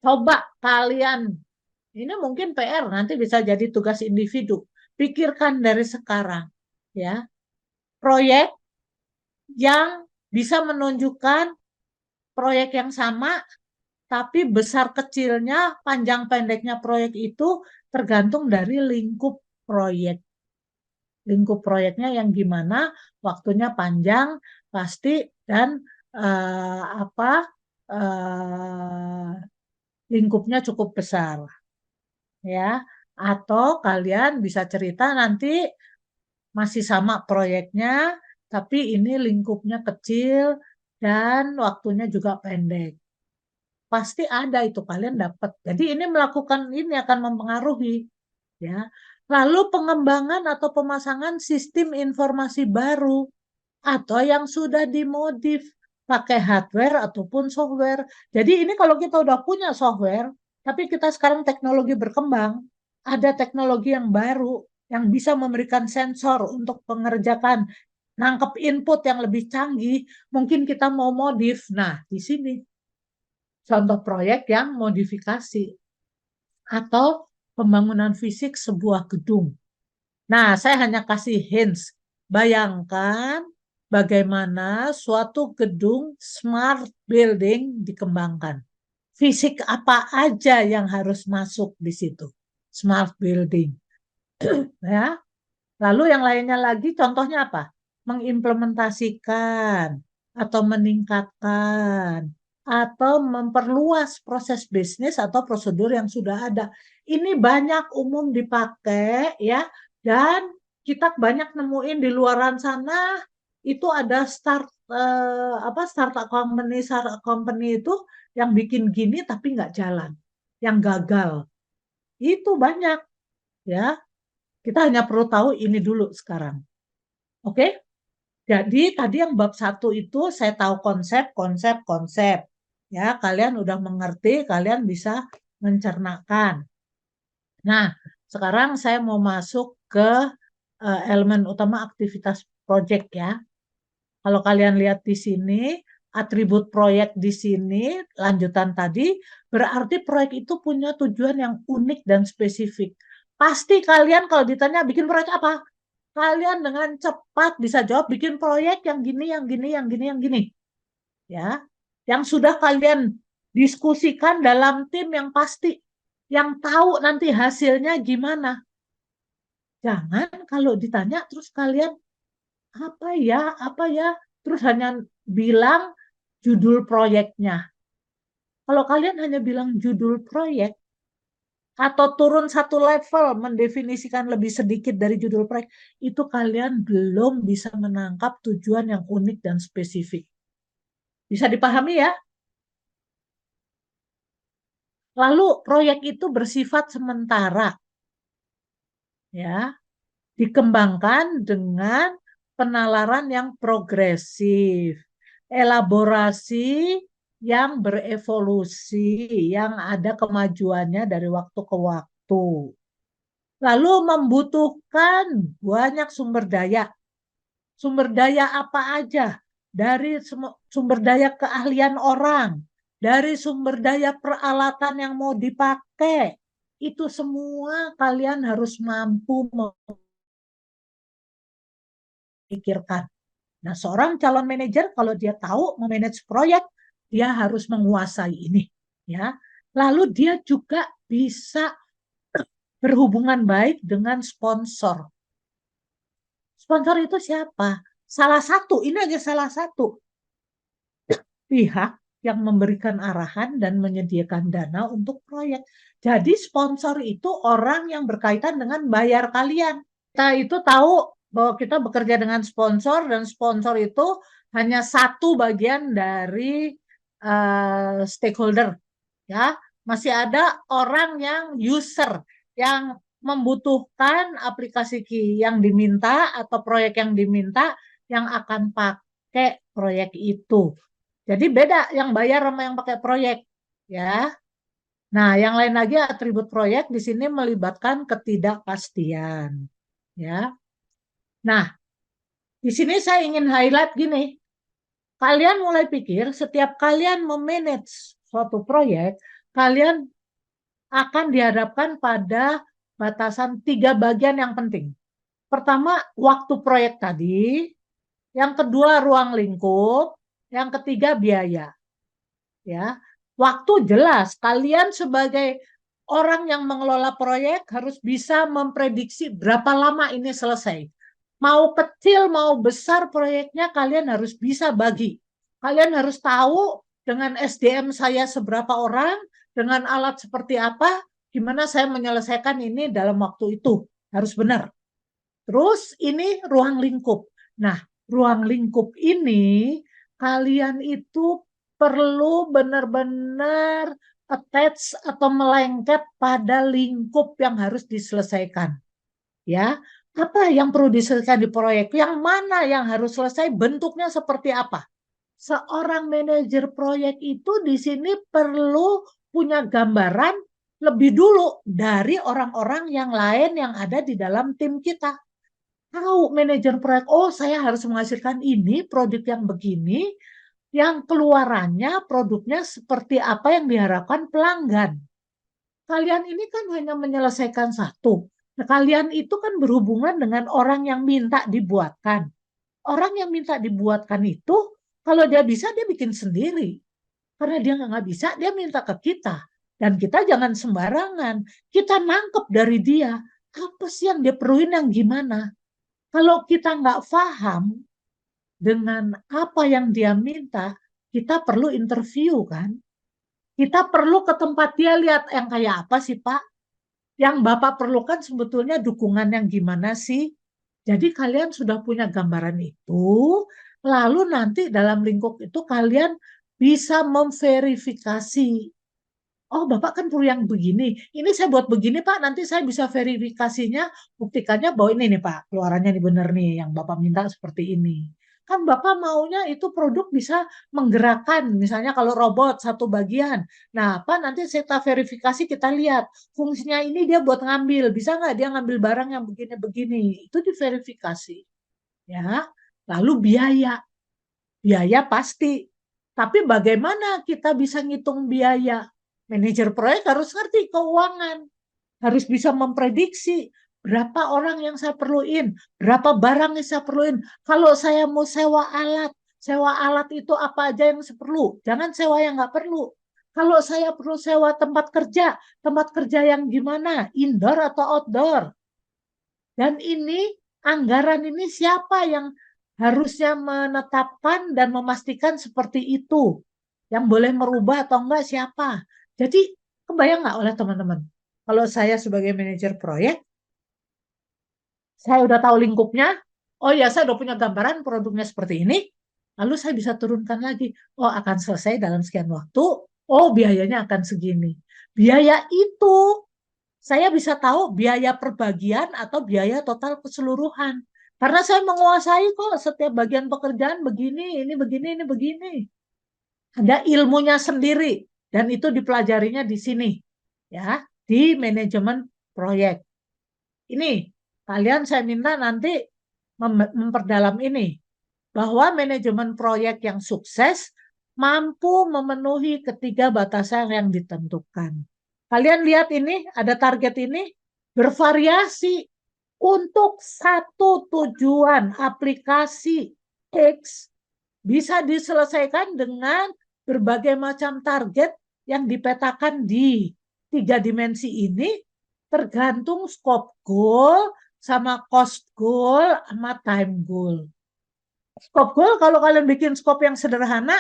Speaker 1: Coba kalian, ini mungkin PR, nanti bisa jadi tugas individu. Pikirkan dari sekarang, ya, proyek yang bisa menunjukkan proyek yang sama, tapi besar kecilnya, panjang pendeknya proyek itu tergantung dari lingkup proyek. Lingkup proyeknya yang gimana, waktunya panjang, pasti, dan apa lingkupnya cukup besar. Ya, atau kalian bisa cerita nanti masih sama proyeknya, tapi ini lingkupnya kecil dan waktunya juga pendek. Pasti ada itu kalian dapat. Jadi ini melakukan ini akan mempengaruhi, ya. Lalu pengembangan atau pemasangan sistem informasi baru atau yang sudah dimodif pakai hardware ataupun software. Jadi ini kalau kita udah punya software, tapi kita sekarang teknologi berkembang, ada teknologi yang baru yang bisa memberikan sensor untuk mengerjakan nangkep input yang lebih canggih, mungkin kita mau modif. Nah, di sini contoh proyek yang modifikasi atau pembangunan fisik sebuah gedung. Nah, saya hanya kasih hints. Bayangkan bagaimana suatu gedung smart building dikembangkan. Fisik apa aja yang harus masuk di situ? Smart building. Ya. Lalu yang lainnya lagi contohnya apa? Mengimplementasikan atau meningkatkan atau memperluas proses bisnis atau prosedur yang sudah ada. Ini banyak umum dipakai ya, dan kita banyak nemuin di luaran sana itu ada startup company itu yang bikin gini tapi nggak jalan, yang gagal. Itu banyak ya. Kita hanya perlu tahu ini dulu sekarang. Oke? Jadi tadi yang bab 1 itu saya tahu konsep. Ya, kalian udah mengerti, kalian bisa mencernakan. Nah, sekarang saya mau masuk ke elemen utama aktivitas proyek ya. Kalau kalian lihat di sini, atribut proyek di sini, lanjutan tadi, berarti proyek itu punya tujuan yang unik dan spesifik. Pasti kalian kalau ditanya bikin proyek apa? Kalian dengan cepat bisa jawab bikin proyek yang gini, yang gini, yang gini, yang gini. Ya, yang sudah kalian diskusikan dalam tim yang pasti, yang tahu nanti hasilnya gimana. Jangan kalau ditanya terus kalian apa ya, terus hanya bilang judul proyeknya. Kalau kalian hanya bilang judul proyek, atau turun satu level mendefinisikan lebih sedikit dari judul proyek, itu kalian belum bisa menangkap tujuan yang unik dan spesifik. Bisa dipahami ya? Lalu proyek itu bersifat sementara. Ya, dikembangkan dengan penalaran yang progresif, elaborasi yang berevolusi, yang ada kemajuannya dari waktu ke waktu. Lalu membutuhkan banyak sumber daya. Sumber daya apa aja? Dari sumber daya keahlian orang, dari sumber daya peralatan yang mau dipakai. Itu semua kalian harus mampu memikirkan. Nah, seorang calon manajer kalau dia tahu memanage proyek, dia harus menguasai ini, ya. Lalu dia juga bisa berhubungan baik dengan sponsor. Sponsor itu siapa? Salah satu, ini aja salah satu pihak yang memberikan arahan dan menyediakan dana untuk proyek. Jadi sponsor itu orang yang berkaitan dengan bayar kalian. Kita itu tahu bahwa kita bekerja dengan sponsor dan sponsor itu hanya satu bagian dari stakeholder, ya. Masih ada orang yang user yang membutuhkan aplikasi yang diminta atau proyek yang diminta yang akan pakai proyek itu. Jadi beda yang bayar sama yang pakai proyek, ya. Nah, yang lain lagi atribut proyek di sini melibatkan ketidakpastian, ya. Nah, di sini saya ingin highlight gini. Kalian mulai pikir setiap kalian memanage suatu proyek, kalian akan dihadapkan pada batasan 3 bagian yang penting. Pertama, waktu proyek tadi. Yang kedua, ruang lingkup. Yang ketiga, biaya. Ya, waktu jelas. Kalian sebagai orang yang mengelola proyek harus bisa memprediksi berapa lama ini selesai. Mau kecil, mau besar proyeknya, kalian harus bisa bagi. Kalian harus tahu dengan SDM saya seberapa orang, dengan alat seperti apa, gimana saya menyelesaikan ini dalam waktu itu. Harus benar. Terus ini ruang lingkup. Nah, ruang lingkup ini kalian itu perlu benar-benar attach atau melengket pada lingkup yang harus diselesaikan. Ya, apa yang perlu diselesaikan di proyek? Yang mana yang harus selesai? Bentuknya seperti apa? Seorang manajer proyek itu di sini perlu punya gambaran lebih dulu dari orang-orang yang lain yang ada di dalam tim kita. Tahu manajer proyek, oh saya harus menghasilkan ini, produk yang begini, yang keluarannya produknya seperti apa yang diharapkan pelanggan. Kalian ini kan hanya menyelesaikan satu. Nah, kalian itu kan berhubungan dengan orang yang minta dibuatkan. Orang yang minta dibuatkan itu, kalau dia bisa, dia bikin sendiri. Karena dia nggak bisa, dia minta ke kita. Dan kita jangan sembarangan. Kita nangkep dari dia. Apa sih yang dia perluin yang gimana? Kalau kita nggak paham dengan apa yang dia minta, kita perlu interview kan? Kita perlu ke tempat dia lihat yang kayak apa sih Pak? Yang Bapak perlukan sebetulnya dukungan yang gimana sih? Jadi kalian sudah punya gambaran itu, lalu nanti dalam lingkup itu kalian bisa memverifikasi. Oh, Bapak kan perlu yang begini. Ini saya buat begini, Pak. Nanti saya bisa verifikasinya, buktikannya bahwa ini nih, Pak. Keluarannya nih benar nih, yang Bapak minta seperti ini. Kan Bapak maunya itu produk bisa menggerakkan, misalnya kalau robot satu bagian. Nah, apa nanti kita verifikasi, kita lihat fungsinya ini dia buat ngambil, bisa nggak dia ngambil barang yang begini-begini, itu diverifikasi. Ya, lalu biaya pasti. Tapi bagaimana kita bisa ngitung biaya? Manajer proyek harus ngerti keuangan, harus bisa memprediksi berapa orang yang saya perluin, berapa barang yang saya perluin. Kalau saya mau sewa alat itu apa aja yang saya perlu. Jangan sewa yang nggak perlu. Kalau saya perlu sewa tempat kerja yang gimana? Indoor atau outdoor? Dan ini anggaran ini siapa yang harusnya menetapkan dan memastikan seperti itu? Yang boleh merubah atau enggak siapa? Jadi kebayang nggak oleh teman-teman? Kalau saya sebagai manajer proyek, saya udah tahu lingkupnya, oh ya saya udah punya gambaran produknya seperti ini, lalu saya bisa turunkan lagi, oh akan selesai dalam sekian waktu, oh biayanya akan segini. Biaya itu saya bisa tahu biaya per bagian atau biaya total keseluruhan. Karena saya menguasai kok setiap bagian pekerjaan begini, ini begini, ini begini. Ada ilmunya sendiri dan itu dipelajarinya di sini, ya, di manajemen proyek. Ini kalian saya minta nanti memperdalam ini bahwa manajemen proyek yang sukses mampu memenuhi ketiga batasan yang ditentukan. Kalian lihat ini, ada target ini bervariasi untuk satu tujuan aplikasi X bisa diselesaikan dengan berbagai macam target yang dipetakan di 3 dimensi ini tergantung scope goal sama cost goal sama time goal. Scope goal kalau kalian bikin scope yang sederhana,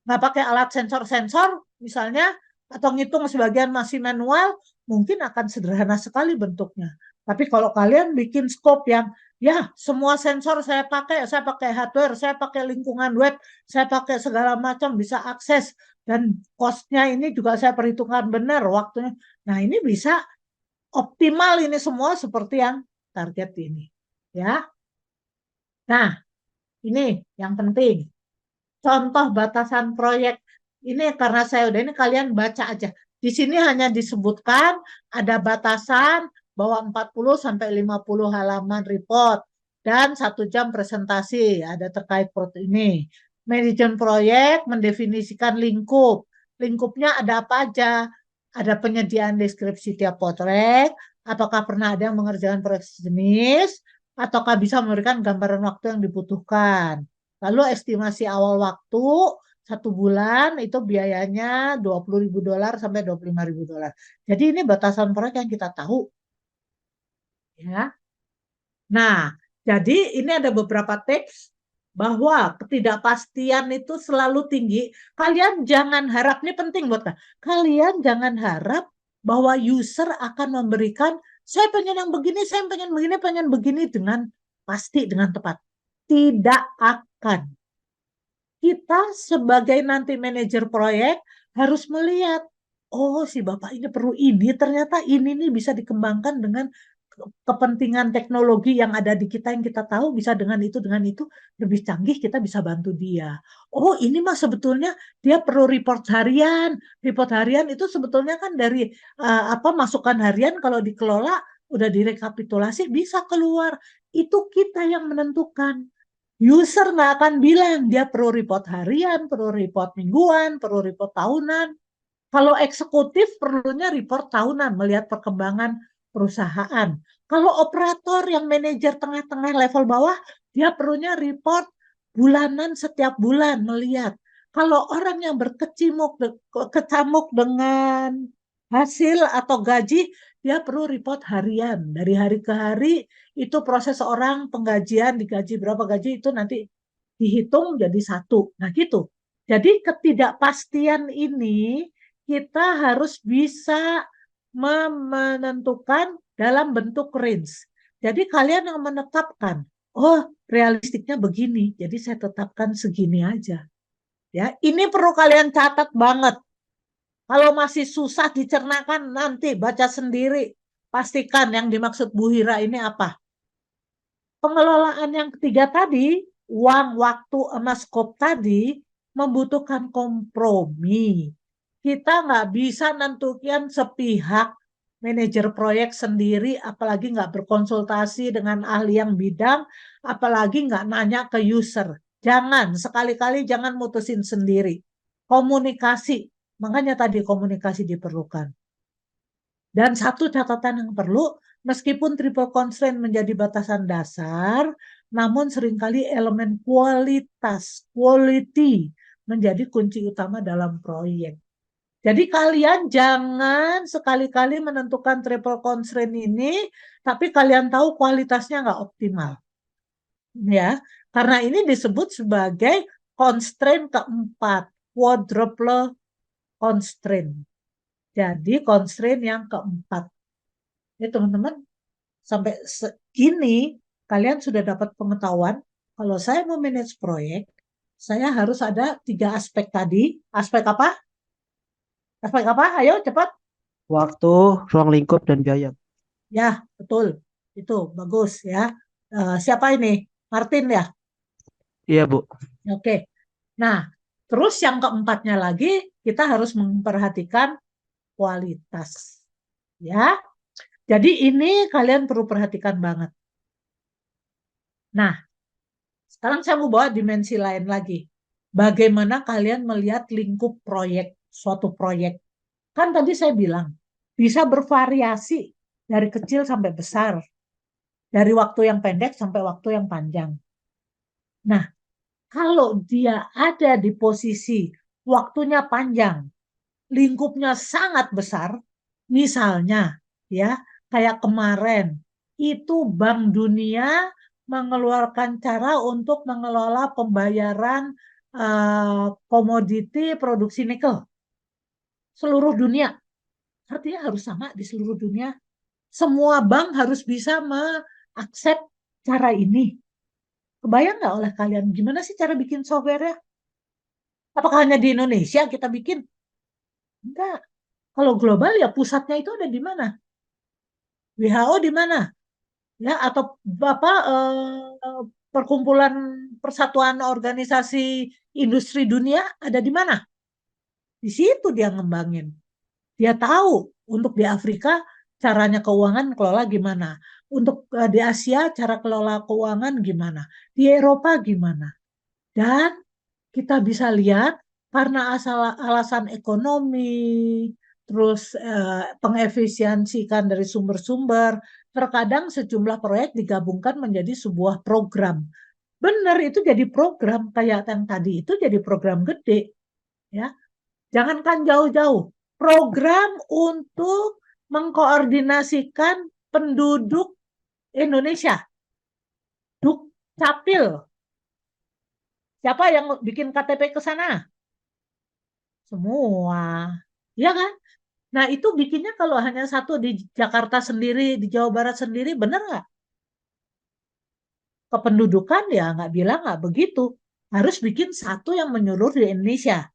Speaker 1: nggak pakai alat sensor-sensor misalnya, atau ngitung sebagian masih manual, mungkin akan sederhana sekali bentuknya. Tapi kalau kalian bikin scope yang ya semua sensor saya pakai hardware, saya pakai lingkungan web, saya pakai segala macam bisa akses, dan cost-nya ini juga saya perhitungkan benar waktunya. Nah ini bisa optimal ini semua seperti yang target ini. Ya. Nah ini yang penting. Contoh batasan proyek ini karena saya udah ini kalian baca aja. Di sini hanya disebutkan ada batasan bahwa 40 sampai 50 halaman report dan 1 jam presentasi ada terkait ini. Manajemen proyek mendefinisikan lingkup. Lingkupnya ada apa aja? Ada penyediaan deskripsi tiap proyek, apakah pernah ada yang mengerjakan proyek sejenis, ataukah bisa memberikan gambaran waktu yang dibutuhkan. Lalu estimasi awal waktu 1 bulan itu biayanya $20.000 sampai $25.000. Jadi ini batasan proyek yang kita tahu. Ya. Nah, jadi ini ada beberapa tips bahwa ketidakpastian itu selalu tinggi. Kalian jangan harap, ini penting buat kalian, jangan harap bahwa user akan memberikan saya pengen yang begini, saya pengen begini dengan pasti, dengan tepat. Tidak akan. Kita sebagai nanti manajer proyek harus melihat, oh si Bapak ini perlu ini, ternyata ini nih bisa dikembangkan dengan kepentingan teknologi yang ada di kita yang kita tahu bisa dengan itu lebih canggih, kita bisa bantu dia. Oh ini mah sebetulnya dia perlu report harian. Report harian itu sebetulnya kan dari masukan harian kalau dikelola udah direkapitulasi bisa keluar. Itu kita yang menentukan. User nggak akan bilang dia perlu report harian, perlu report mingguan, perlu report tahunan. Kalau eksekutif perlunya report tahunan, melihat perkembangan perusahaan. Kalau operator yang manajer tengah-tengah level bawah, dia perlunya report bulanan setiap bulan, melihat. Kalau orang yang kecamuk dengan hasil atau gaji, dia perlu report harian. Dari hari ke hari, itu proses orang penggajian, digaji berapa gaji, itu nanti dihitung jadi 1. Nah gitu. Jadi ketidakpastian ini kita harus bisa menentukan dalam bentuk range. Jadi kalian yang menetapkan, oh realistiknya begini, jadi saya tetapkan segini aja. Ya, ini perlu kalian catat banget. Kalau masih susah dicernakan nanti baca sendiri. Pastikan yang dimaksud Bu Hira ini apa. Pengelolaan yang ketiga tadi uang, waktu, sama skop tadi membutuhkan kompromi. Kita nggak bisa nentukan sepihak manajer proyek sendiri, apalagi nggak berkonsultasi dengan ahli yang bidang, apalagi nggak nanya ke user. Jangan, sekali-kali jangan mutusin sendiri. Komunikasi, makanya tadi komunikasi diperlukan. Dan satu catatan yang perlu, meskipun triple constraint menjadi batasan dasar, namun seringkali elemen kualitas, quality, menjadi kunci utama dalam proyek. Jadi kalian jangan sekali-kali menentukan triple constraint ini, tapi kalian tahu kualitasnya nggak optimal. Ya, karena ini disebut sebagai constraint keempat, quadruple constraint. Jadi constraint yang keempat. Ya teman-teman, sampai segini kalian sudah dapat pengetahuan kalau saya mau manage proyek, saya harus ada 3 aspek tadi. Aspek apa? Aspek apa? Ayo cepat.
Speaker 4: Waktu, ruang lingkup, dan biaya.
Speaker 1: Ya, betul. Itu bagus ya. Siapa ini? Martin ya?
Speaker 4: Iya, Bu.
Speaker 1: Oke. Nah, terus yang keempatnya lagi kita harus memperhatikan kualitas. Ya. Jadi ini kalian perlu perhatikan banget. Nah, sekarang saya mau bawa dimensi lain lagi. Bagaimana kalian melihat lingkup proyek, suatu proyek. Kan tadi saya bilang, bisa bervariasi dari kecil sampai besar. Dari waktu yang pendek sampai waktu yang panjang. Nah, kalau dia ada di posisi waktunya panjang, lingkupnya sangat besar, misalnya ya, kayak kemarin, itu Bank Dunia mengeluarkan cara untuk mengelola pembayaran komoditi produksi nikel seluruh dunia. Artinya harus sama di seluruh dunia. Semua bank harus bisa mengakses cara ini. Kebayang nggak oleh kalian gimana sih cara bikin software-nya? Apakah hanya di Indonesia kita bikin? Enggak. Kalau global ya pusatnya itu ada di mana? WHO di mana? Ya atau Bapak perkumpulan persatuan organisasi industri dunia ada di mana? Di situ dia ngembangin. Dia tahu untuk di Afrika caranya keuangan kelola gimana. Untuk di Asia cara kelola keuangan gimana. Di Eropa gimana. Dan kita bisa lihat karena alasan ekonomi, terus pengefisiensikan dari sumber-sumber, terkadang sejumlah proyek digabungkan menjadi sebuah program. Benar itu jadi program kayak yang tadi itu jadi program gede, ya. Jangankan jauh-jauh, program untuk mengkoordinasikan penduduk Indonesia, Dukcapil. Siapa yang bikin KTP ke sana? Semua. Ya kan? Nah, itu bikinnya kalau hanya satu di Jakarta sendiri, di Jawa Barat sendiri, benar nggak? Kependudukan ya nggak bilang nggak begitu. Harus bikin satu yang menyeluruh di Indonesia.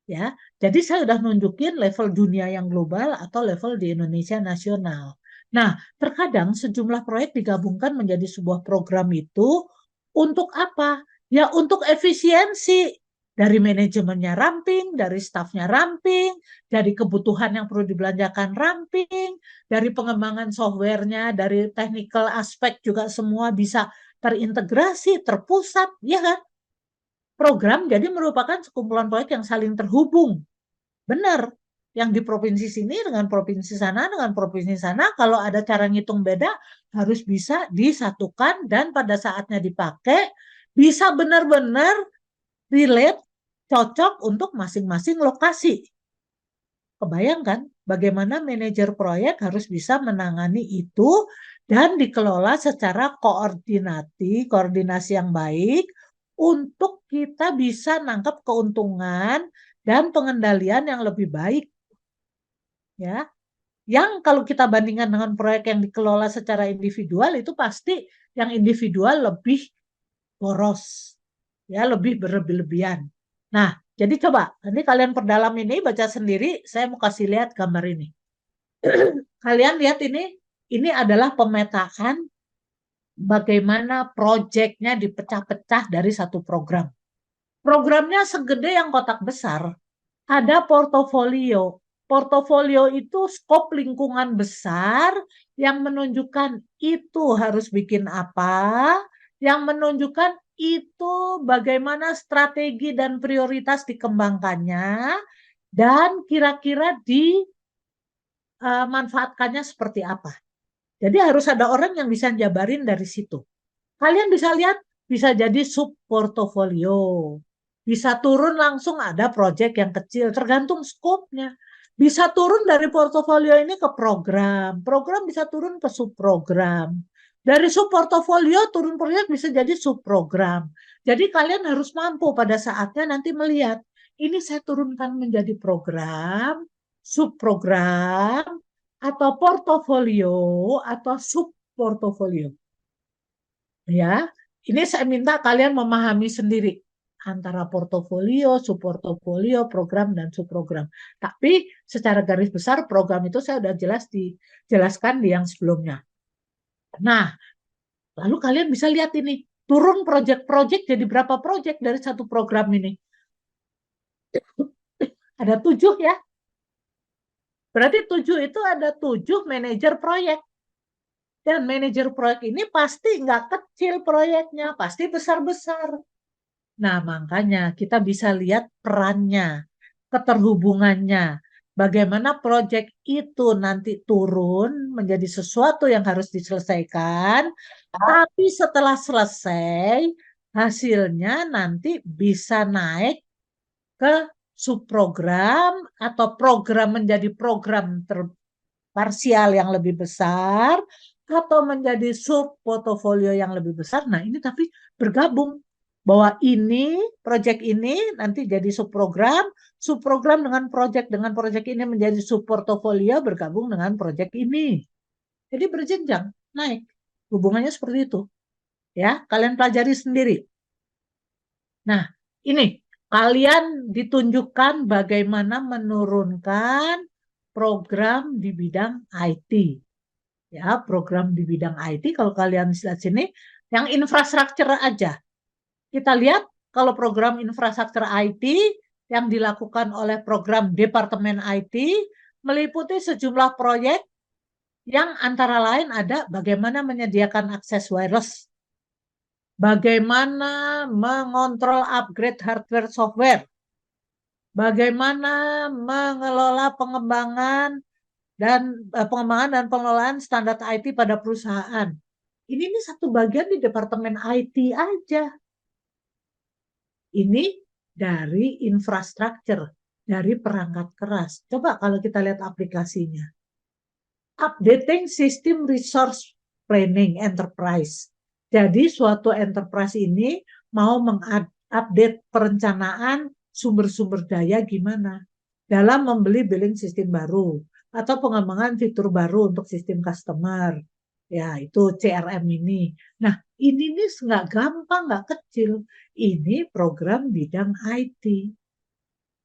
Speaker 1: Ya, jadi saya udah nunjukin level dunia yang global atau level di Indonesia nasional. Nah, terkadang sejumlah proyek digabungkan menjadi sebuah program itu untuk apa? Ya, untuk efisiensi. Dari manajemennya ramping, dari stafnya ramping, dari kebutuhan yang perlu dibelanjakan ramping, dari pengembangan softwarenya, dari technical aspek juga semua bisa terintegrasi, terpusat, ya kan? Program jadi merupakan sekumpulan proyek yang saling terhubung. Benar, yang di provinsi sini dengan provinsi sana, dengan provinsi sana, kalau ada cara ngitung beda, harus bisa disatukan dan pada saatnya dipakai, bisa benar-benar relate, cocok untuk masing-masing lokasi. Kebayangkan bagaimana manajer proyek harus bisa menangani itu dan dikelola secara koordinasi yang baik untuk kita bisa nangkep keuntungan dan pengendalian yang lebih baik. Ya, yang kalau kita bandingkan dengan proyek yang dikelola secara individual itu pasti yang individual lebih boros, ya lebih berlebih-lebihan. Nah, jadi coba nanti kalian perdalam ini baca sendiri. Saya mau kasih lihat gambar ini. Kalian lihat ini adalah pemetaan bagaimana proyeknya dipecah-pecah dari satu program. Programnya segede yang kotak besar, ada portofolio. Portofolio itu skop lingkungan besar yang menunjukkan itu harus bikin apa, yang menunjukkan itu bagaimana strategi dan prioritas dikembangkannya, dan kira-kira dimanfaatkannya seperti apa. Jadi harus ada orang yang bisa jabarin dari situ. Kalian bisa lihat, bisa jadi sub portofolio. Bisa turun langsung ada proyek yang kecil, tergantung skopnya. Bisa turun dari portofolio ini ke program. Program bisa turun ke subprogram. Dari sub portofolio turun proyek bisa jadi subprogram. Jadi kalian harus mampu pada saatnya nanti melihat, ini saya turunkan menjadi program, subprogram, atau portofolio, atau subportofolio. Ya, ini saya minta kalian memahami sendiri antara portofolio, subportofolio, program dan subprogram. Tapi secara garis besar program itu saya sudah dijelaskan di yang sebelumnya. Nah, lalu kalian bisa lihat ini, turun proyek-proyek jadi berapa proyek dari satu program ini? Ada 7 ya. Berarti 7 itu ada 7 manajer proyek. Dan manajer proyek ini pasti nggak kecil proyeknya, pasti besar-besar. Nah, makanya kita bisa lihat perannya, keterhubungannya, bagaimana proyek itu nanti turun menjadi sesuatu yang harus diselesaikan, tapi setelah selesai, hasilnya nanti bisa naik ke subprogram atau program menjadi program parsial yang lebih besar, atau menjadi sub portofolio yang lebih besar. Nah, ini tapi bergabung bahwa ini proyek ini nanti jadi subprogram, subprogram dengan proyek ini menjadi sub portofolio bergabung dengan proyek ini. Jadi berjenjang, naik. Hubungannya seperti itu. Ya, kalian pelajari sendiri. Nah, ini kalian ditunjukkan bagaimana menurunkan program di bidang IT. Ya, program di bidang IT kalau kalian lihat sini yang infrastruktur aja. Kita lihat kalau program infrastruktur IT yang dilakukan oleh program Departemen IT meliputi sejumlah proyek yang antara lain ada bagaimana menyediakan akses wireless, bagaimana mengontrol upgrade hardware software, bagaimana mengelola pengembangan dan pengelolaan standar IT pada perusahaan. Ini satu bagian di Departemen IT aja. Ini dari infrastruktur, dari perangkat keras. Coba kalau kita lihat aplikasinya. Updating System Resource Planning Enterprise. Jadi suatu enterprise ini mau mengupdate perencanaan sumber-sumber daya gimana dalam membeli billing sistem baru atau pengembangan fitur baru untuk sistem customer. Ya, itu CRM ini. Nah, ini nih nggak gampang, nggak kecil. Ini program bidang IT.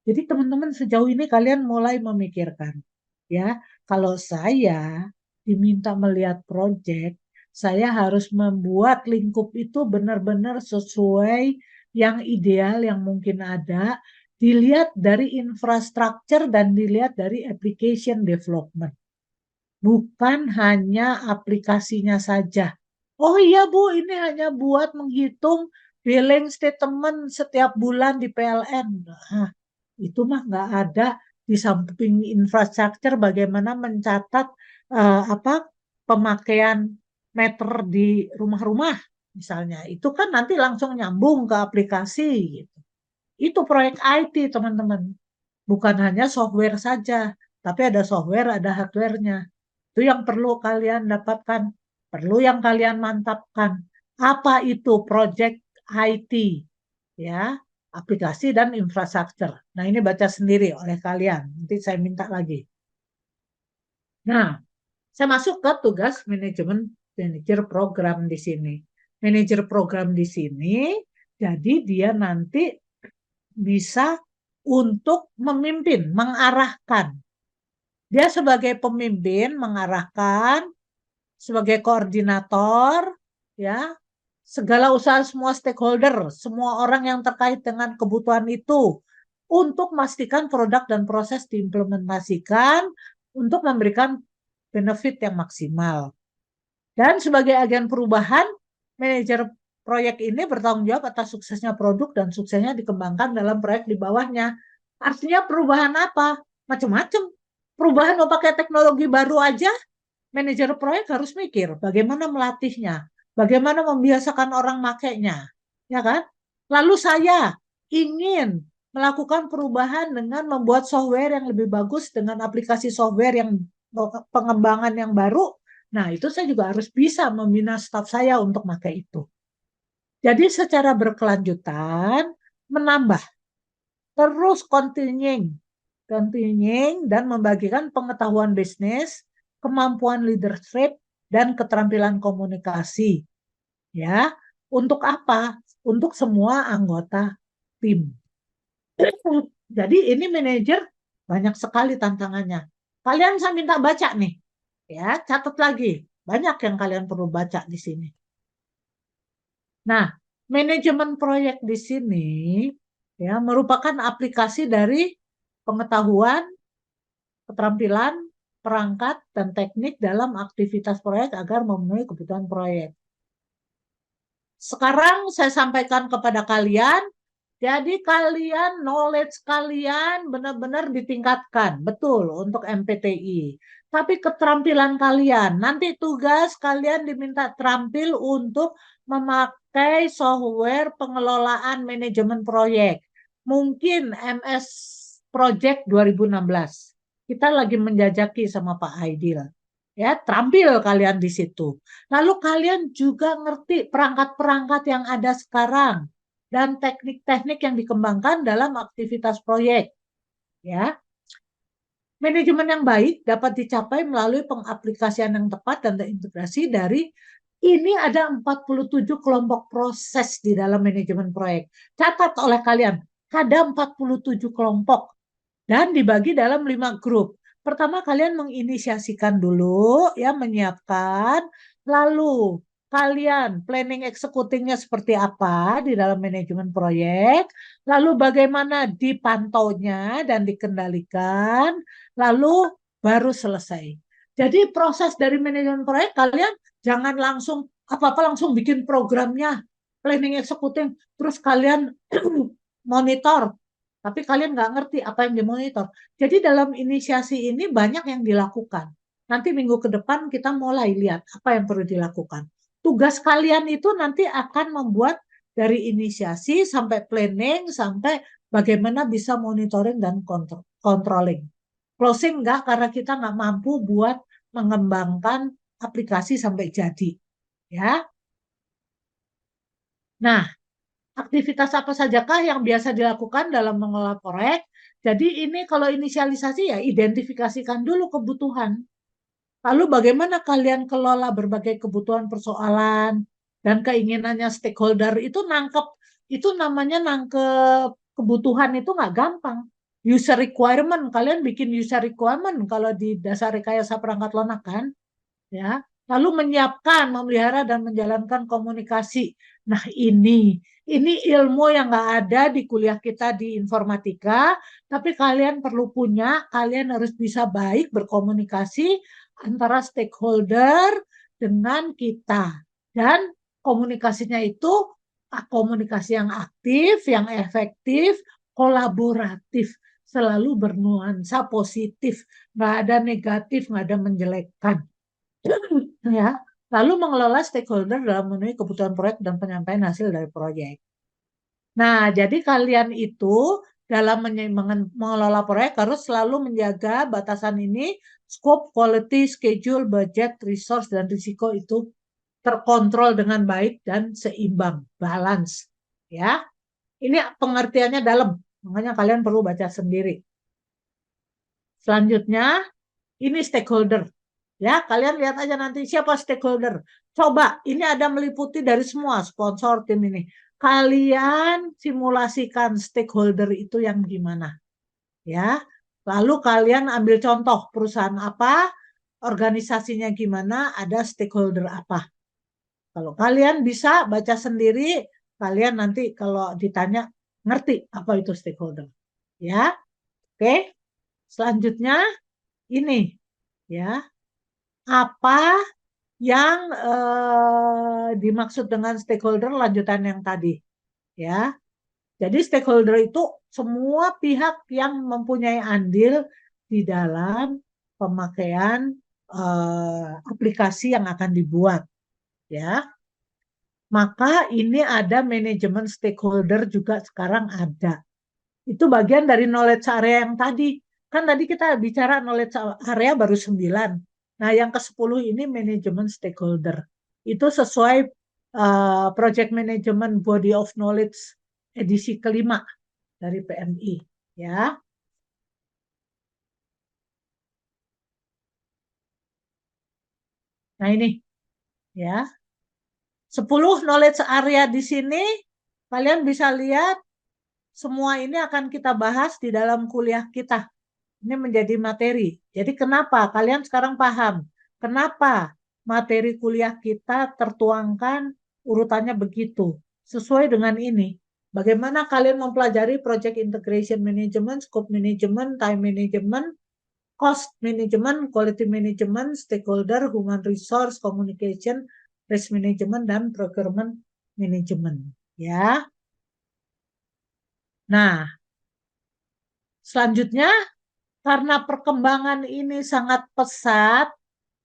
Speaker 1: Jadi teman-teman sejauh ini kalian mulai memikirkan, ya, kalau saya diminta melihat proyek, saya harus membuat lingkup itu benar-benar sesuai yang ideal yang mungkin ada, dilihat dari infrastruktur dan dilihat dari application development. Bukan hanya aplikasinya saja. Oh iya Bu, ini hanya buat menghitung billing statement setiap bulan di PLN. Nah, itu mah nggak ada. Di samping infrastruktur bagaimana mencatat pemakaian meter di rumah-rumah misalnya. Itu kan nanti langsung nyambung ke aplikasi gitu. Itu proyek IT teman-teman. Bukan hanya software saja, tapi ada software, ada hardware-nya. Itu yang perlu kalian dapatkan, perlu yang kalian mantapkan. Apa itu project IT? Ya, aplikasi dan infrastruktur. Nah, ini baca sendiri oleh kalian. Nanti saya minta lagi. Nah, saya masuk ke tugas manajer program di sini. Manajer program di sini, jadi dia nanti bisa untuk memimpin, mengarahkan. Dia sebagai pemimpin mengarahkan, sebagai koordinator, ya, segala usaha semua stakeholder, semua orang yang terkait dengan kebutuhan itu untuk memastikan produk dan proses diimplementasikan untuk memberikan benefit yang maksimal. Dan sebagai agen perubahan, manajer proyek ini bertanggung jawab atas suksesnya produk dan suksesnya dikembangkan dalam proyek di bawahnya. Artinya perubahan apa? Macam-macam. Perubahan mau pakai teknologi baru aja, manajer proyek harus mikir bagaimana melatihnya, bagaimana membiasakan orang makainya, ya kan? Lalu saya ingin melakukan perubahan dengan membuat software yang lebih bagus dengan aplikasi software yang pengembangan yang baru. Nah, itu saya juga harus bisa membina staf saya untuk pakai itu. Jadi secara berkelanjutan menambah terus continuing dan membagikan pengetahuan bisnis, kemampuan leadership dan keterampilan komunikasi. Ya, untuk apa? Untuk semua anggota tim. Jadi ini manajer banyak sekali tantangannya. Kalian saya minta baca nih. Ya, catat lagi. Banyak yang kalian perlu baca di sini. Nah, manajemen proyek di sini ya merupakan aplikasi dari pengetahuan, keterampilan, perangkat, dan teknik dalam aktivitas proyek agar memenuhi kebutuhan proyek. Sekarang saya sampaikan kepada kalian, jadi kalian, knowledge kalian benar-benar ditingkatkan, betul, untuk MPTI. Tapi keterampilan kalian, nanti tugas kalian diminta terampil untuk memakai software pengelolaan manajemen proyek. Mungkin MS Project 2016. Kita lagi menjajaki sama Pak Aidil. Ya, terampil kalian di situ. Lalu kalian juga ngerti perangkat-perangkat yang ada sekarang dan teknik-teknik yang dikembangkan dalam aktivitas proyek. Ya. Manajemen yang baik dapat dicapai melalui pengaplikasian yang tepat dan terintegrasi dari ini ada 47 kelompok proses di dalam manajemen proyek. Catat oleh kalian, ada 47 kelompok dan dibagi dalam 5 grup. Pertama kalian menginisiasikan dulu, ya menyiapkan, lalu kalian planning executingnya seperti apa di dalam manajemen proyek, lalu bagaimana dipantaunya dan dikendalikan, lalu baru selesai. Jadi proses dari manajemen proyek kalian jangan langsung apa-apa langsung bikin programnya, planning executing, terus kalian monitor tapi kalian nggak ngerti apa yang dimonitor. Jadi dalam inisiasi ini banyak yang dilakukan. Nanti minggu ke depan kita mulai lihat apa yang perlu dilakukan. Tugas kalian itu nanti akan membuat dari inisiasi sampai planning, sampai bagaimana bisa monitoring dan controlling. Closing enggak, karena kita nggak mampu buat mengembangkan aplikasi sampai jadi. Ya. Nah, aktivitas apa sajakah yang biasa dilakukan dalam mengelola proyek? Jadi ini kalau inisialisasi ya identifikasikan dulu kebutuhan. Lalu bagaimana kalian kelola berbagai kebutuhan persoalan dan keinginannya stakeholder itu nangkep, itu namanya nangkep kebutuhan itu nggak gampang. User requirement, kalian bikin user requirement kalau di dasar rekayasa perangkat lunak kan, ya. Lalu menyiapkan, memelihara dan menjalankan komunikasi. Nah ini ilmu yang nggak ada di kuliah kita di informatika, tapi kalian perlu punya, kalian harus bisa baik berkomunikasi antara stakeholder dengan kita. Dan komunikasinya itu komunikasi yang aktif, yang efektif, kolaboratif, selalu bernuansa positif, nggak ada negatif, nggak ada menjelekkan. Ya, lalu mengelola stakeholder dalam memenuhi kebutuhan proyek dan penyampaian hasil dari proyek. Nah, jadi kalian itu dalam mengelola proyek harus selalu menjaga batasan ini, scope, quality, schedule, budget, resource, dan risiko itu terkontrol dengan baik dan seimbang, balance. Ya, ini pengertiannya dalam, makanya kalian perlu baca sendiri. Selanjutnya, ini stakeholder. Ya, kalian lihat aja nanti siapa stakeholder. Coba, ini ada meliputi dari semua sponsor tim ini. Kalian simulasikan stakeholder itu yang gimana. Ya, lalu kalian ambil contoh perusahaan apa, organisasinya gimana, ada stakeholder apa. Kalau kalian bisa baca sendiri, kalian nanti kalau ditanya ngerti apa itu stakeholder. Ya, oke. Selanjutnya ini ya, apa yang dimaksud dengan stakeholder lanjutan yang tadi ya. Jadi stakeholder itu semua pihak yang mempunyai andil di dalam pemakaian aplikasi yang akan dibuat ya. Maka ini ada manajemen stakeholder juga sekarang ada. Itu bagian dari knowledge area yang tadi. Kan tadi kita bicara knowledge area baru 9. Nah, yang ke-10 ini manajemen stakeholder. Itu sesuai Project Management Body of Knowledge edisi kelima dari PMI. Ya. Nah, ini ya. 10 knowledge area di sini kalian bisa lihat semua ini akan kita bahas di dalam kuliah kita. Ini menjadi materi. Jadi kenapa? Kalian sekarang paham. Kenapa materi kuliah kita tertuangkan urutannya begitu. Sesuai dengan ini. Bagaimana kalian mempelajari project integration management, scope management, time management, cost management, quality management, stakeholder, human resource, communication, risk management, dan procurement management. Ya. Nah, selanjutnya karena perkembangan ini sangat pesat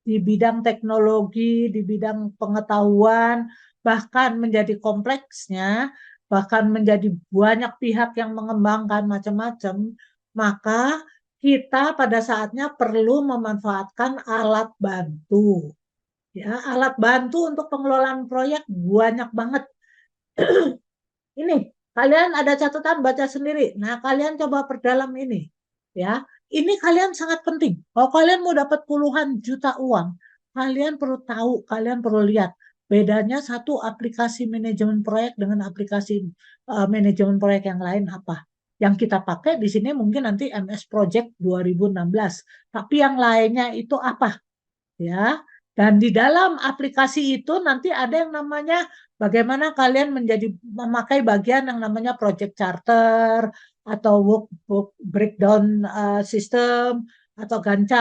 Speaker 1: di bidang teknologi, di bidang pengetahuan, bahkan menjadi kompleksnya, bahkan menjadi banyak pihak yang mengembangkan macam-macam, maka kita pada saatnya perlu memanfaatkan alat bantu. Ya, alat bantu untuk pengelolaan proyek banyak banget. Ini, kalian ada catatan baca sendiri. Nah, kalian coba perdalam ini. Ya, ini kalian sangat penting. Kalau kalian mau dapat puluhan juta uang, kalian perlu tahu, kalian perlu lihat bedanya satu aplikasi manajemen proyek dengan aplikasi manajemen proyek yang lain apa. Yang kita pakai di sini mungkin nanti MS Project 2016, tapi yang lainnya itu apa? Ya. Dan di dalam aplikasi itu nanti ada yang namanya bagaimana kalian memakai bagian yang namanya project charter atau work breakdown system atau Gantt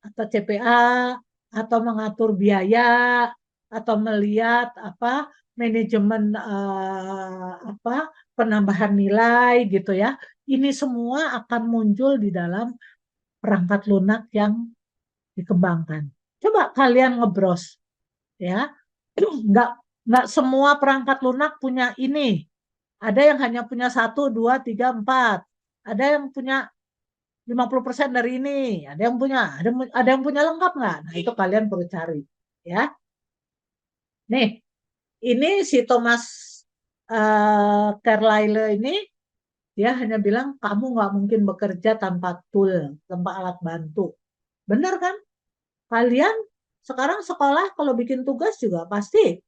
Speaker 1: atau CPA atau mengatur biaya atau melihat apa manajemen apa penambahan nilai gitu ya. Ini semua akan muncul di dalam perangkat lunak yang dikembangkan. Coba kalian ngebros ya. Nggak nggak semua perangkat lunak punya ini. Ada yang hanya punya 1, 2, 3, 4. Ada yang punya 50% dari ini. Ada yang punya lengkap nggak? Nah, itu kalian perlu cari ya. Nih, ini si Thomas Carlyle ini dia hanya bilang kamu nggak mungkin bekerja tanpa tool, tanpa alat bantu. Benar kan? Kalian sekarang sekolah kalau bikin tugas juga pasti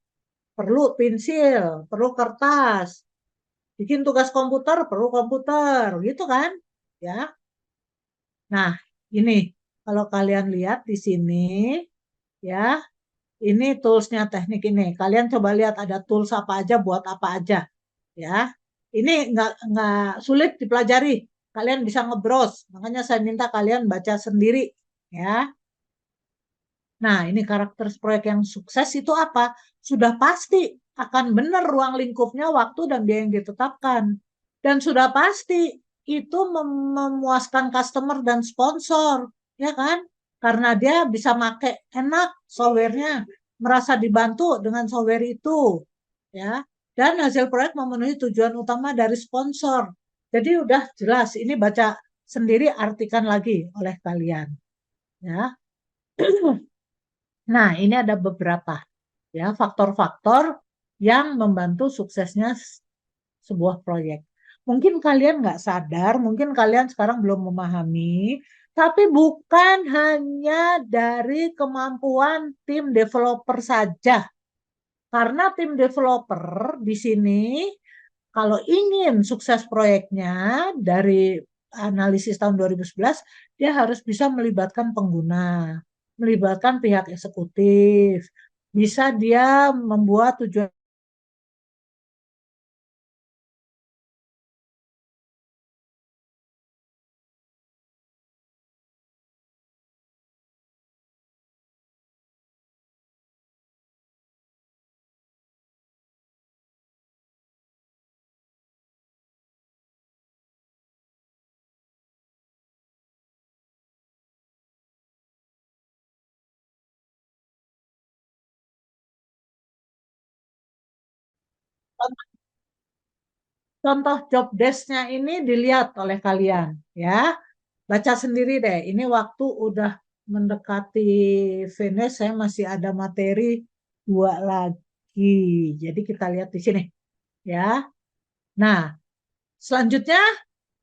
Speaker 1: perlu pensil, perlu kertas. Bikin tugas komputer perlu komputer, gitu kan? Ya. Nah, ini kalau kalian lihat di sini ya, ini toolsnya teknik ini. Kalian coba lihat ada tools apa aja buat apa aja, ya. Ini nggak sulit dipelajari. Kalian bisa ngebrowse. Makanya saya minta kalian baca sendiri, ya. Nah, ini karakter proyek yang sukses itu apa? Sudah pasti akan benar ruang lingkupnya, waktu dan biaya yang ditetapkan. Dan sudah pasti itu memuaskan customer dan sponsor, ya kan? Karena dia bisa make enak softwarenya, merasa dibantu dengan software itu, ya. Dan hasil proyek memenuhi tujuan utama dari sponsor. Jadi udah jelas, ini baca sendiri artikan lagi oleh kalian, ya. Nah, ini ada beberapa ya faktor-faktor yang membantu suksesnya sebuah proyek. Mungkin kalian nggak sadar, mungkin kalian sekarang belum memahami, tapi bukan hanya dari kemampuan tim developer saja. Karena tim developer di sini kalau ingin sukses proyeknya dari analisis tahun 2011, dia harus bisa melibatkan pengguna, melibatkan pihak eksekutif, bisa dia membuat tujuan. Contoh job desk-nya ini dilihat oleh kalian, ya. Baca sendiri deh. Ini waktu udah mendekati finish, saya masih ada materi 2 lagi. Jadi kita lihat di sini, ya. Nah, selanjutnya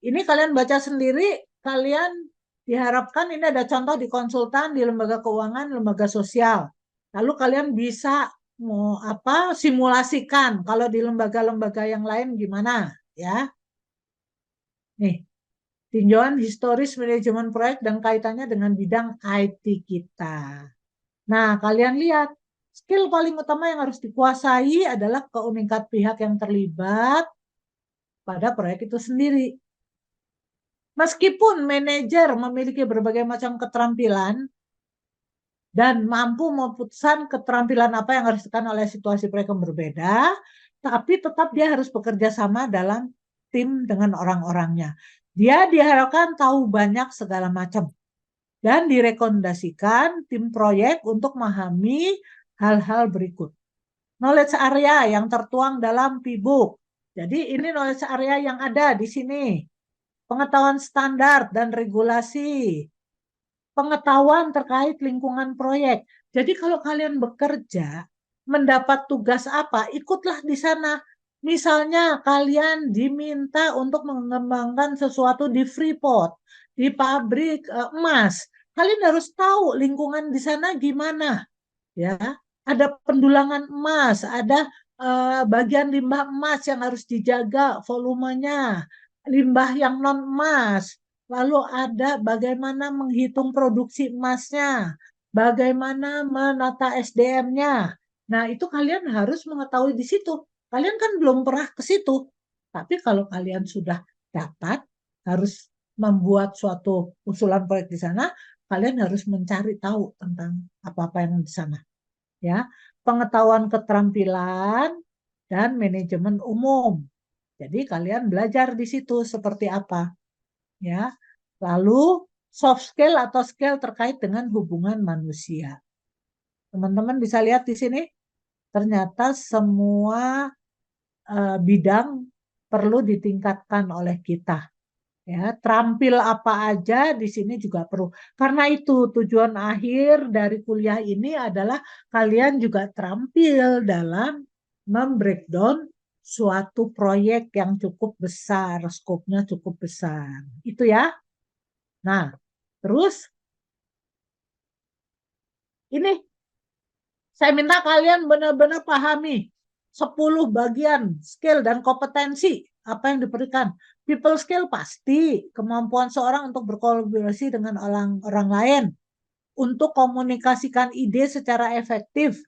Speaker 1: ini kalian baca sendiri, kalian diharapkan ini ada contoh di konsultan, di lembaga keuangan, lembaga sosial. Lalu kalian bisa mau apa simulasikan kalau di lembaga-lembaga yang lain gimana, ya. Nih, tinjauan historis manajemen proyek dan kaitannya dengan bidang IT kita. Nah, kalian lihat, skill paling utama yang harus dikuasai adalah keunikan pihak yang terlibat pada proyek itu sendiri. Meskipun manajer memiliki berbagai macam keterampilan dan mampu memutuskan keterampilan apa yang harus ditekan oleh situasi proyek yang berbeda, tapi tetap dia harus bekerja sama dalam tim dengan orang-orangnya. Dia diharapkan tahu banyak segala macam dan direkomendasikan tim proyek untuk memahami hal-hal berikut. Knowledge area yang tertuang dalam P-book. Jadi ini knowledge area yang ada di sini. Pengetahuan standar dan regulasi. Pengetahuan terkait lingkungan proyek. Jadi kalau kalian bekerja, mendapat tugas apa, ikutlah di sana. Misalnya kalian diminta untuk mengembangkan sesuatu di Freeport, di pabrik emas. Kalian harus tahu lingkungan di sana gimana, ya. Ada pendulangan emas, ada bagian limbah emas yang harus dijaga volumenya, limbah yang non emas. Lalu ada bagaimana menghitung produksi emasnya, bagaimana menata SDM-nya. Nah, itu kalian harus mengetahui di situ. Kalian kan belum pernah ke situ. Tapi kalau kalian sudah dapat, harus membuat suatu usulan proyek di sana, kalian harus mencari tahu tentang apa-apa yang di sana. Ya, pengetahuan keterampilan dan manajemen umum. Jadi kalian belajar di situ seperti apa, ya. Lalu soft skill atau skill terkait dengan hubungan manusia. Teman-teman bisa lihat di sini, ternyata semua bidang perlu ditingkatkan oleh kita. Ya, terampil apa aja di sini juga perlu. Karena itu tujuan akhir dari kuliah ini adalah kalian juga terampil dalam membreakdown suatu proyek yang cukup besar, skopnya cukup besar. Itu ya. Nah, terus ini saya minta kalian benar-benar pahami 10 bagian skill dan kompetensi apa yang diberikan. People skill pasti kemampuan seorang untuk berkolaborasi dengan orang lain, untuk komunikasikan ide secara efektif,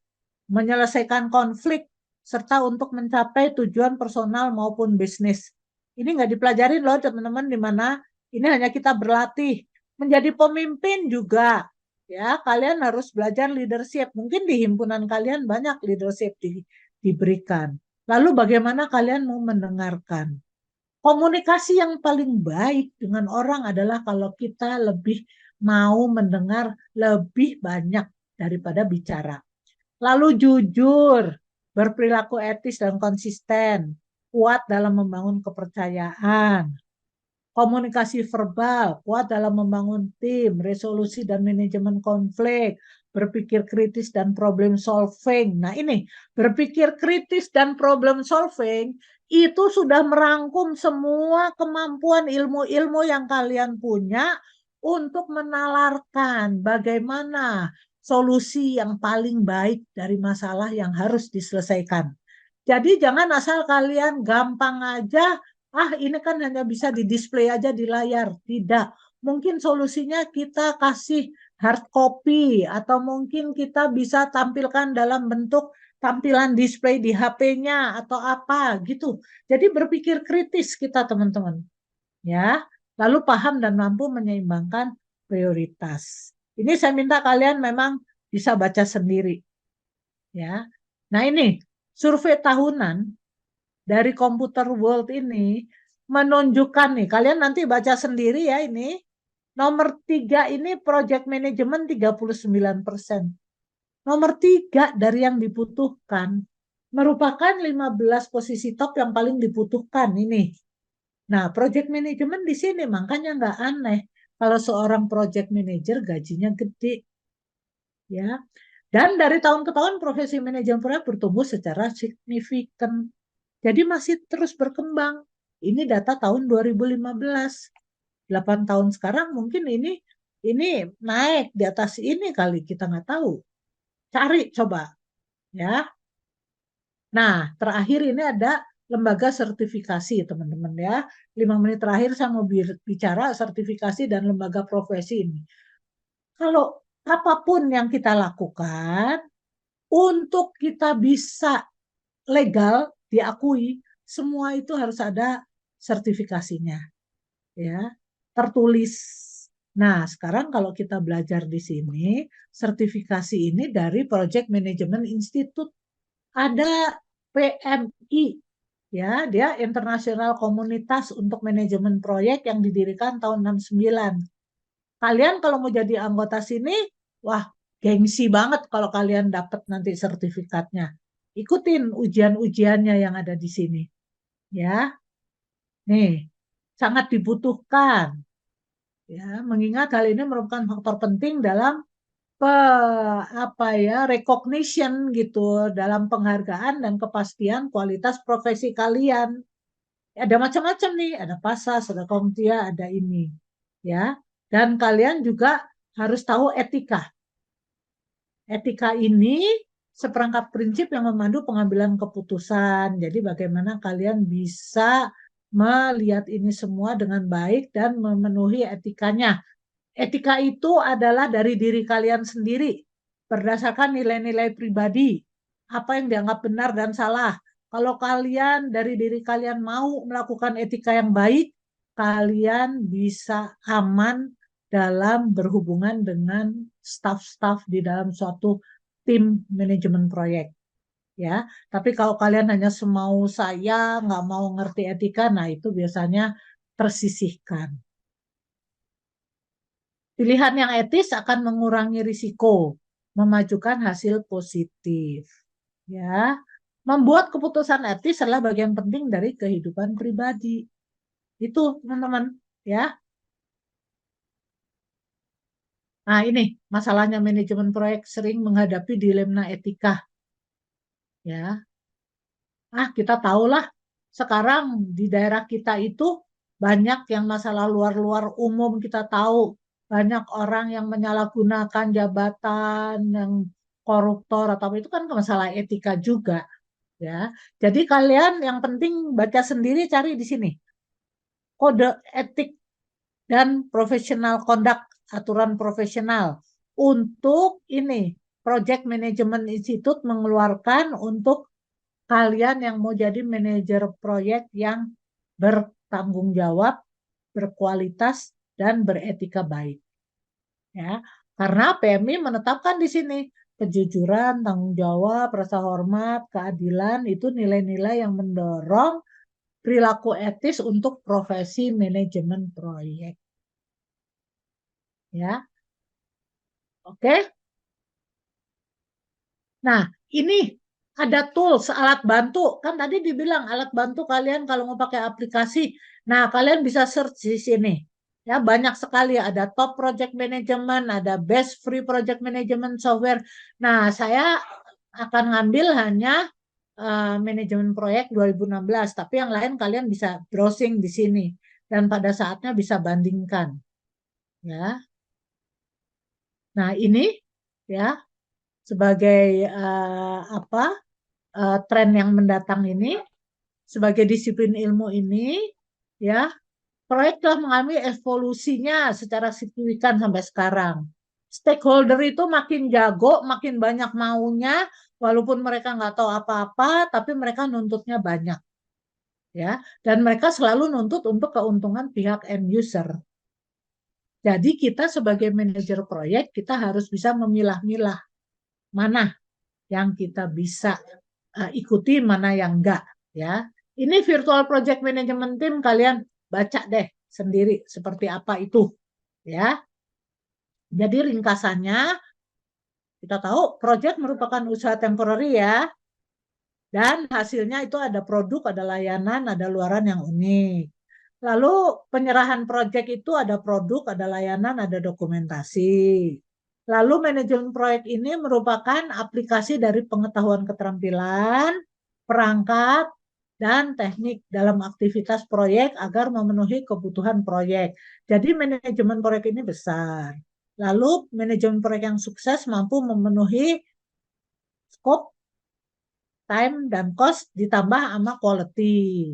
Speaker 1: menyelesaikan konflik, serta untuk mencapai tujuan personal maupun bisnis. Ini nggak dipelajarin loh teman-teman, di mana ini hanya kita berlatih. Menjadi pemimpin juga, ya kalian harus belajar leadership. Mungkin di himpunan kalian banyak leadership diberikan. Lalu bagaimana kalian mau mendengarkan? Komunikasi yang paling baik dengan orang adalah kalau kita lebih mau mendengar lebih banyak daripada bicara. Lalu jujur, berperilaku etis dan konsisten, kuat dalam membangun kepercayaan, komunikasi verbal, kuat dalam membangun tim, resolusi dan manajemen konflik, berpikir kritis dan problem solving. Nah ini, berpikir kritis dan problem solving itu sudah merangkum semua kemampuan ilmu-ilmu yang kalian punya untuk menalarkan bagaimana solusi yang paling baik dari masalah yang harus diselesaikan. Jadi jangan asal kalian gampang aja, ini kan hanya bisa di display aja di layar. Tidak. Mungkin solusinya kita kasih hard copy, atau mungkin kita bisa tampilkan dalam bentuk tampilan display di HP-nya atau apa gitu. Jadi berpikir kritis kita teman-teman, ya. Lalu paham dan mampu menyeimbangkan prioritas. Ini saya minta kalian memang bisa baca sendiri, ya. Nah ini survei tahunan dari Computer World ini menunjukkan nih, kalian nanti baca sendiri ya ini. Nomor 3 ini project management 39%. Nomor 3 dari yang dibutuhkan merupakan 15 posisi top yang paling dibutuhkan ini. Nah, project management di sini makanya nggak aneh kalau seorang project manager gajinya gede, ya. Dan dari tahun ke tahun profesi manajemen proyek bertumbuh secara signifikan. Jadi masih terus berkembang. Ini data tahun 2015. 8 tahun sekarang mungkin ini naik di atas ini kali, kita nggak tahu. Cari coba, ya. Nah, terakhir ini ada lembaga sertifikasi, teman-teman ya. 5 menit terakhir saya mau bicara sertifikasi dan lembaga profesi ini. Kalau apapun yang kita lakukan, untuk kita bisa legal, diakui, semua itu harus ada sertifikasinya, ya, tertulis. Nah, sekarang kalau kita belajar di sini, sertifikasi ini dari Project Management Institute. Ada PMI, ya, dia Internasional Komunitas untuk Manajemen Proyek yang didirikan tahun 69. Kalian kalau mau jadi anggota sini, wah, gengsi banget kalau kalian dapat nanti sertifikatnya. Ikutin ujian-ujiannya yang ada di sini, ya. Nih, sangat dibutuhkan, ya, mengingat hal ini merupakan faktor penting dalam recognition gitu dalam penghargaan dan kepastian kualitas profesi kalian. Ada macam-macam nih, ada PASAS, ada CompTIA, ada ini, ya. Dan kalian juga harus tahu etika. Etika ini seperangkat prinsip yang memandu pengambilan keputusan. Jadi bagaimana kalian bisa melihat ini semua dengan baik dan memenuhi etikanya. Etika itu adalah dari diri kalian sendiri, berdasarkan nilai-nilai pribadi, apa yang dianggap benar dan salah. Kalau kalian dari diri kalian mau melakukan etika yang baik, kalian bisa aman dalam berhubungan dengan staf-staf di dalam suatu tim manajemen proyek. Ya, tapi kalau kalian hanya semau saya, nggak mau ngerti etika, nah itu biasanya tersisihkan. Pilihan yang etis akan mengurangi risiko, memajukan hasil positif. Ya, membuat keputusan etis adalah bagian penting dari kehidupan pribadi. Itu, teman-teman, ya. Nah, ini masalahnya manajemen proyek sering menghadapi dilema etika. Ya. Kita tahulah sekarang di daerah kita itu banyak yang masalah luar-luar umum, kita tahu banyak orang yang menyalahgunakan jabatan, yang koruptor atau itu kan masalah etika juga, ya. Jadi kalian yang penting baca sendiri, cari di sini kode etik dan professional conduct, aturan profesional untuk ini Project Management Institute mengeluarkan untuk kalian yang mau jadi manajer proyek yang bertanggung jawab, berkualitas, dan beretika baik. Ya, karena PMI menetapkan di sini kejujuran, tanggung jawab, rasa hormat, keadilan itu nilai-nilai yang mendorong perilaku etis untuk profesi manajemen proyek. Ya, oke. Nah, ini ada tools, alat bantu. Kan tadi dibilang alat bantu kalian kalau mau pakai aplikasi. Nah, kalian bisa search di sini. Ya, banyak sekali. Ada top project management, ada best free project management software. Nah, saya akan ngambil hanya manajemen proyek 2016. Tapi yang lain kalian bisa browsing di sini. Dan pada saatnya bisa bandingkan. Ya. Nah, ini ya sebagai tren yang mendatang ini, sebagai disiplin ilmu ini, ya, proyek telah mengalami evolusinya secara signifikan sampai sekarang. stakeholder itu makin jago, makin banyak maunya, walaupun mereka nggak tahu apa-apa, tapi mereka nuntutnya banyak, ya. Dan mereka selalu nuntut untuk keuntungan pihak end user. Jadi kita sebagai manajer proyek, kita harus bisa memilah-milah mana yang kita bisa ikuti, mana yang enggak, ya. Ini virtual project management team, kalian baca deh sendiri seperti apa itu, ya. Jadi ringkasannya, kita tahu project merupakan usaha temporary, ya, dan hasilnya itu ada produk, ada layanan, ada luaran yang unik. Lalu penyerahan project itu ada produk, ada layanan, ada dokumentasi. Lalu manajemen proyek ini merupakan aplikasi dari pengetahuan keterampilan, perangkat, dan teknik dalam aktivitas proyek agar memenuhi kebutuhan proyek. Jadi manajemen proyek ini besar. Lalu manajemen proyek yang sukses mampu memenuhi scope, time, dan cost ditambah sama quality.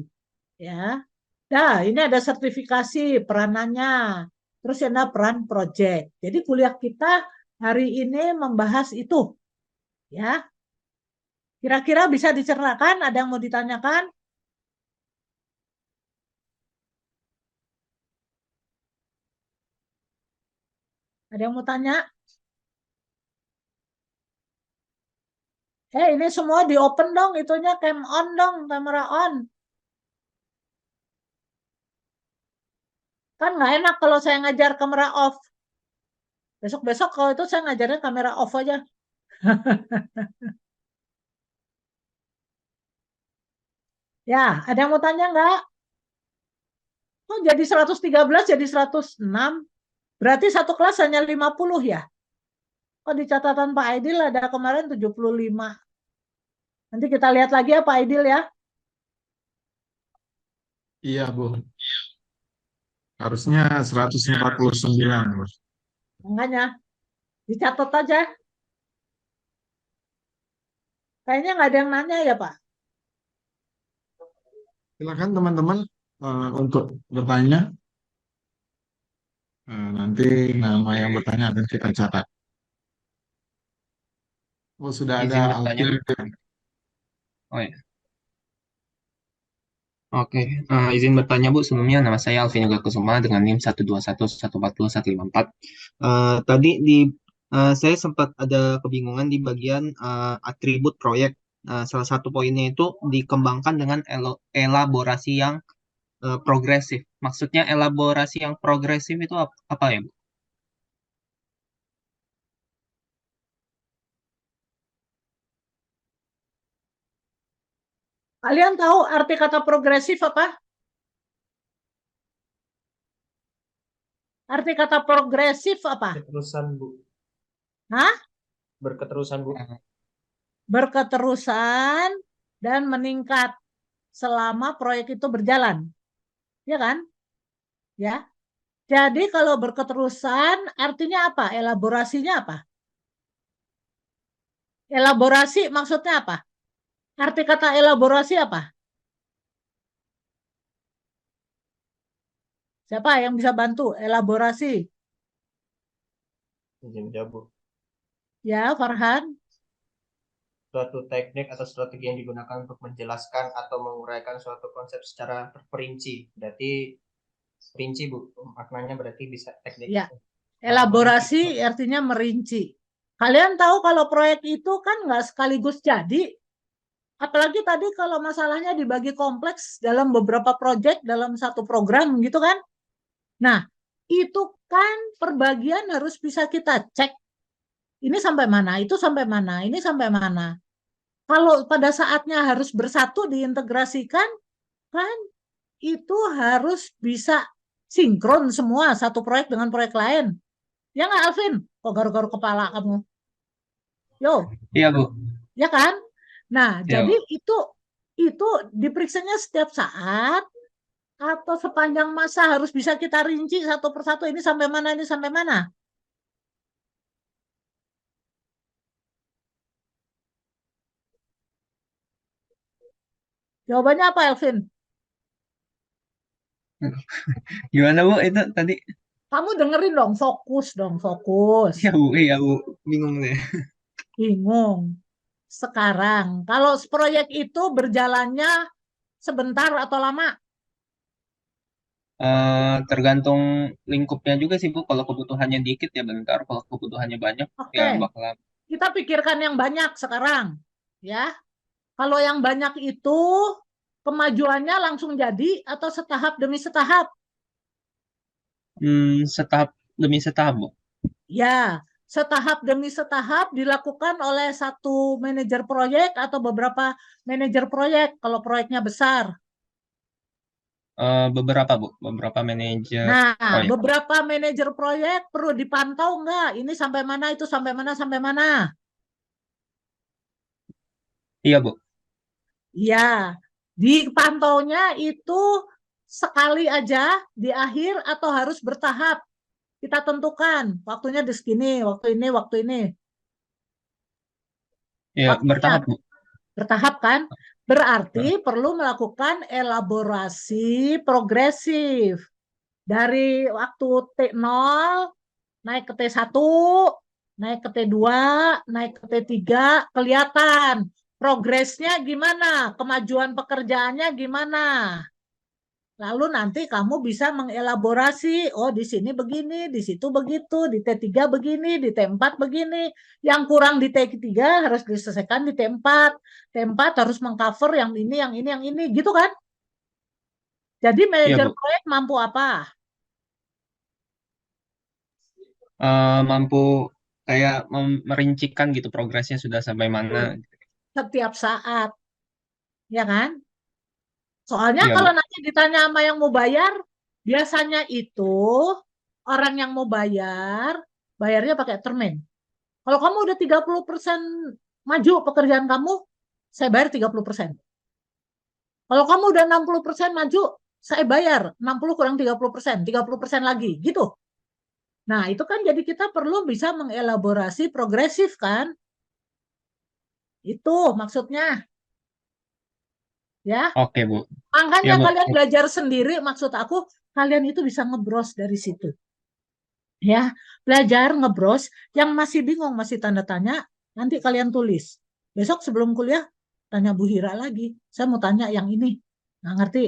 Speaker 1: Ya. Nah, ini ada sertifikasi peranannya. Terus ada peran project. Jadi kuliah kita hari ini membahas itu. Ya. Kira-kira bisa diceritakan? Ada yang mau ditanyakan? Ada yang mau tanya? Ini semua di open dong, itunya cam on dong, kamera on. Kan nggak enak kalau saya ngajar kamera off. Besok-besok kalau itu saya ngajarnya kamera off aja. Ya, ada yang mau tanya nggak? Oh, jadi 113 jadi 106. Berarti satu kelas hanya 50 ya? Oh, di catatan Pak Aidil ada kemarin 75. Nanti kita lihat lagi ya Pak Aidil ya.
Speaker 2: Iya, Bu. Harusnya 149, Bu.
Speaker 1: Makanya dicatat aja. Kayaknya nggak ada yang nanya ya Pak.
Speaker 2: Silakan teman-teman untuk bertanya. Nanti nama yang bertanya akan kita catat. Oh, sudah ada
Speaker 5: Izin bertanya.
Speaker 2: Alvin.
Speaker 5: Oh ya. Oke, izin bertanya Bu, sebelumnya nama saya Alvin Yoga Kusuma dengan NIM 121142154. Tadi saya sempat ada kebingungan di bagian atribut proyek. Salah satu poinnya itu dikembangkan dengan elaborasi yang progresif. Maksudnya elaborasi yang progresif itu apa ya Bu?
Speaker 1: Kalian tahu arti kata progresif apa? Arti kata progresif apa?
Speaker 6: Berketerusan, Bu.
Speaker 1: Hah?
Speaker 6: Berketerusan, Bu.
Speaker 1: Berketerusan dan meningkat selama proyek itu berjalan. Ya kan? Ya. Jadi kalau berketerusan artinya apa? Elaborasinya apa? Elaborasi maksudnya apa? Arti kata elaborasi apa? Siapa yang bisa bantu? Elaborasi.
Speaker 6: Izin jawab, Bu.
Speaker 1: Ya, Farhan.
Speaker 6: Suatu teknik atau strategi yang digunakan untuk menjelaskan atau menguraikan suatu konsep secara terperinci. Berarti perinci, Bu. Maknanya berarti bisa teknik.
Speaker 1: Ya. Elaborasi artinya merinci. Kalian tahu kalau proyek itu kan nggak sekaligus jadi. Apalagi tadi kalau masalahnya dibagi kompleks dalam beberapa proyek dalam satu program gitu kan. Nah, itu kan perbagian harus bisa kita cek. Ini sampai mana, itu sampai mana, ini sampai mana. Kalau pada saatnya harus bersatu diintegrasikan, kan itu harus bisa sinkron semua satu proyek dengan proyek lain. Ya nggak, Alvin? Kok garu-garu kepala kamu? Yo,
Speaker 5: Iya Bu.
Speaker 1: ya kan? Nah,
Speaker 5: Iya,
Speaker 1: jadi
Speaker 5: Bu.
Speaker 1: itu diperiksanya setiap saat atau sepanjang masa harus bisa kita rinci satu persatu ini sampai mana, ini sampai mana. Jawabannya apa, Alvin?
Speaker 5: Gimana Bu itu tadi?
Speaker 1: Kamu dengerin dong, fokus.
Speaker 5: Iya Bu, bingung deh.
Speaker 1: Bingung. Sekarang, kalau proyek itu berjalannya sebentar atau lama?
Speaker 5: Tergantung lingkupnya juga sih Bu. Kalau kebutuhannya dikit ya bentar, kalau kebutuhannya banyak
Speaker 1: Oke,
Speaker 5: ya bakal lama.
Speaker 1: kita pikirkan yang banyak sekarang. Ya, kalau yang banyak itu kemajuannya langsung jadi atau setahap demi setahap?
Speaker 5: Setahap demi setahap Bu.
Speaker 1: Ya, setahap demi setahap dilakukan oleh satu manajer proyek atau beberapa manajer proyek kalau proyeknya besar.
Speaker 5: Beberapa Bu, beberapa manajer
Speaker 1: Nah,
Speaker 5: proyek.
Speaker 1: beberapa manajer proyek perlu dipantau nggak? Ini sampai mana, itu sampai mana, sampai mana?
Speaker 5: Iya Bu.
Speaker 1: Ya, dipantaunya itu sekali aja di akhir atau harus bertahap? Kita tentukan waktunya di segini, waktu ini, waktu ini.
Speaker 5: Ya
Speaker 1: Waktunya
Speaker 5: bertahap Bu.
Speaker 1: bertahap kan? Berarti perlu melakukan elaborasi progresif. Dari waktu T0 naik ke T1, naik ke T2, naik ke T3, kelihatan progresnya gimana, kemajuan pekerjaannya gimana. Lalu nanti kamu bisa mengelaborasi, oh di sini begini, di situ begitu, di T3 begini, di T4 begini. Yang kurang di T3 harus diselesaikan di T4. T4 harus mengcover yang ini, yang ini, yang ini, gitu kan? Jadi
Speaker 5: Iya
Speaker 1: manajer
Speaker 5: Bu.
Speaker 1: proyek mampu apa?
Speaker 5: Mampu kayak merincikan gitu progresnya sudah sampai mana.
Speaker 1: Setiap saat, ya kan? Soalnya
Speaker 5: Iya
Speaker 1: kalau
Speaker 5: Bu.
Speaker 1: nanti ditanya sama yang mau bayar, biasanya itu orang yang mau bayar, bayarnya pakai termen. Kalau kamu udah 30% maju pekerjaan kamu, saya bayar 30%. Kalau kamu udah 60% maju, saya bayar 60 kurang 30% lagi, gitu. Nah, itu kan jadi kita perlu bisa mengelaborasi progresif kan? Itu maksudnya, ya.
Speaker 5: Oke Bu. Iya
Speaker 1: Makanya
Speaker 5: Bu.
Speaker 1: kalian belajar sendiri, maksud aku, kalian itu bisa ngebros dari situ. Ya, belajar ngebros, yang masih bingung, masih tanda tanya, nanti kalian tulis. Besok sebelum kuliah, tanya Bu Hira lagi. Saya mau tanya yang ini. Nggak ngerti.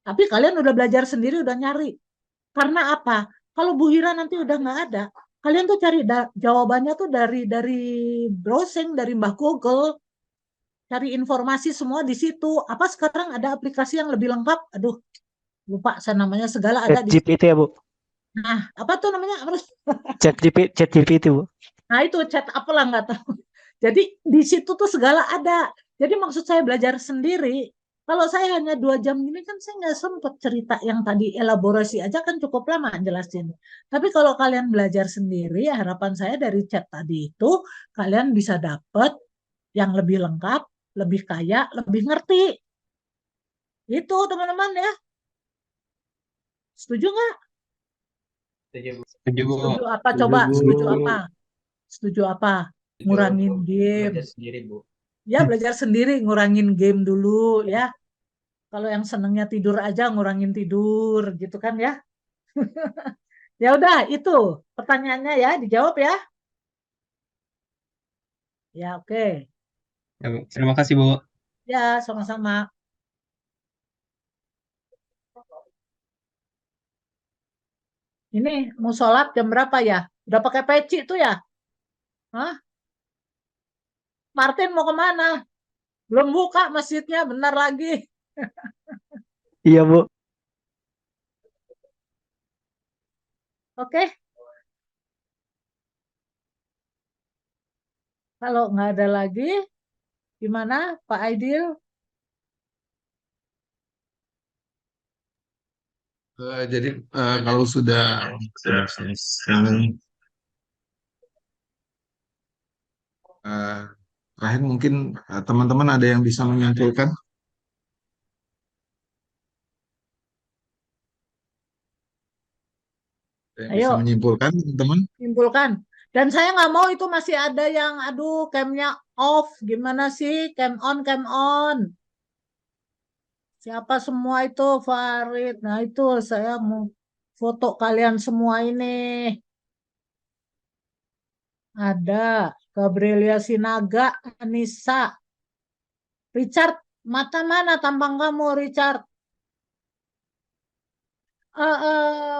Speaker 1: Tapi kalian udah belajar sendiri, udah nyari. Karena apa? Kalau Bu Hira nanti udah nggak ada, kalian tuh cari jawabannya tuh dari browsing, dari Mbah Google, cari informasi semua di situ. Apa sekarang ada aplikasi yang lebih lengkap? Aduh, lupa saya namanya, segala ada di situ.
Speaker 4: ChatGPT ya Bu.
Speaker 1: Nah, apa tuh namanya?
Speaker 4: ChatGPT Bu.
Speaker 1: Nah, itu chat apalah nggak tahu. Jadi di situ tuh segala ada. Jadi maksud saya belajar sendiri. Kalau saya hanya 2 jam ini kan saya nggak sempat cerita yang tadi elaborasi aja kan cukup lama jelasin. Tapi kalau kalian belajar sendiri, harapan saya dari chat tadi itu kalian bisa dapat yang lebih lengkap, lebih kaya, lebih ngerti. Itu teman-teman ya. Setuju nggak?
Speaker 6: Setuju Bu.
Speaker 5: Setuju Bu.
Speaker 1: Setuju apa? Coba
Speaker 2: Bu.
Speaker 1: setuju apa? Setuju apa?
Speaker 6: Setuju
Speaker 1: Ngurangin
Speaker 6: untuk
Speaker 1: game.
Speaker 6: belajar sendiri Bu.
Speaker 1: Ya belajar sendiri, ngurangin game dulu ya. Kalau yang senengnya tidur aja ngurangin tidur gitu kan ya. Ya udah itu pertanyaannya ya, dijawab ya. Ya oke.
Speaker 5: Ya, Bu. Terima kasih Bu.
Speaker 1: Ya sama-sama. Ini mau sholat jam berapa ya? Udah pakai peci tuh ya? Hah? Martin mau kemana? Belum buka masjidnya, bentar lagi.
Speaker 4: Iya Bu.
Speaker 1: Oke. Kalau nggak ada lagi, gimana Pak Aidil?
Speaker 2: Jadi kalau sudah selesai, eh, terakhir mungkin teman-teman ada yang bisa menyimpulkan,
Speaker 1: Ayo.
Speaker 2: teman-teman.
Speaker 1: Simpulkan. Dan saya nggak mau itu masih ada yang, aduh, camnya off. Gimana sih? Cam on, cam on. Siapa semua itu? Farid. Nah itu saya mau foto kalian semua ini. Ada Gabrielia Sinaga, Anissa, Richard, mata mana tampang kamu, Richard?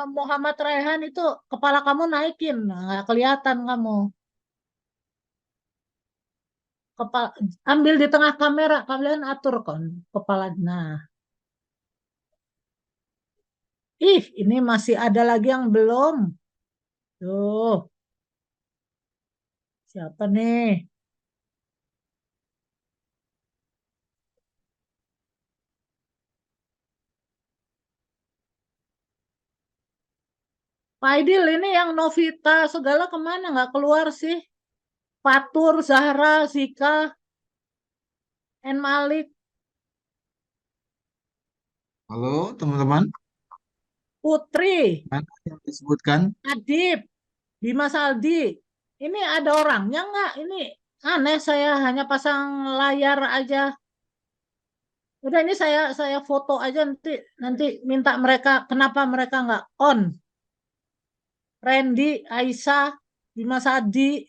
Speaker 1: Muhammad Raihan itu kepala kamu naikin, nggak kelihatan kamu. Kepala, ambil di tengah kamera, kalian atur kon kepala. Nah, ini masih ada lagi yang belum. Tuh, siapa nih? Pak Aidil, ini yang Novita segala kemana nggak keluar sih? Fatur, Zahra, Zika, N. Malik,
Speaker 2: Halo teman-teman,
Speaker 1: Putri,
Speaker 2: mana yang disebutkan?
Speaker 1: Adib, Bima Saldi. Ini ada orangnya nggak? Ini aneh, saya hanya pasang layar aja. Udah ini saya foto aja, nanti minta mereka, kenapa mereka nggak on? Randy, Aisyah, Bima Sadi.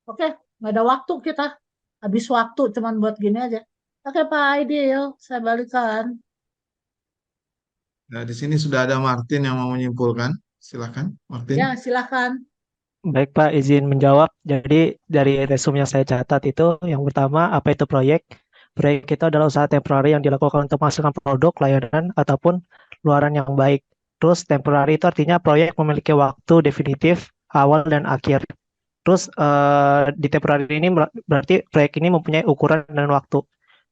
Speaker 1: Oke, nggak ada waktu kita. Habis waktu cuman buat gini aja. Oke Pak Aidil, saya balikan.
Speaker 2: Nah, di sini sudah ada Martin yang mau menyimpulkan. Silakan, Martin.
Speaker 1: Ya, silakan.
Speaker 4: Baik Pak, izin menjawab. Jadi dari resume yang saya catat itu, yang pertama apa itu proyek? Proyek itu adalah usaha temporary yang dilakukan untuk menghasilkan produk, layanan, ataupun luaran yang baik. Terus temporary itu artinya proyek memiliki waktu definitif, awal dan akhir. Terus di temporary ini berarti proyek ini mempunyai ukuran dan waktu.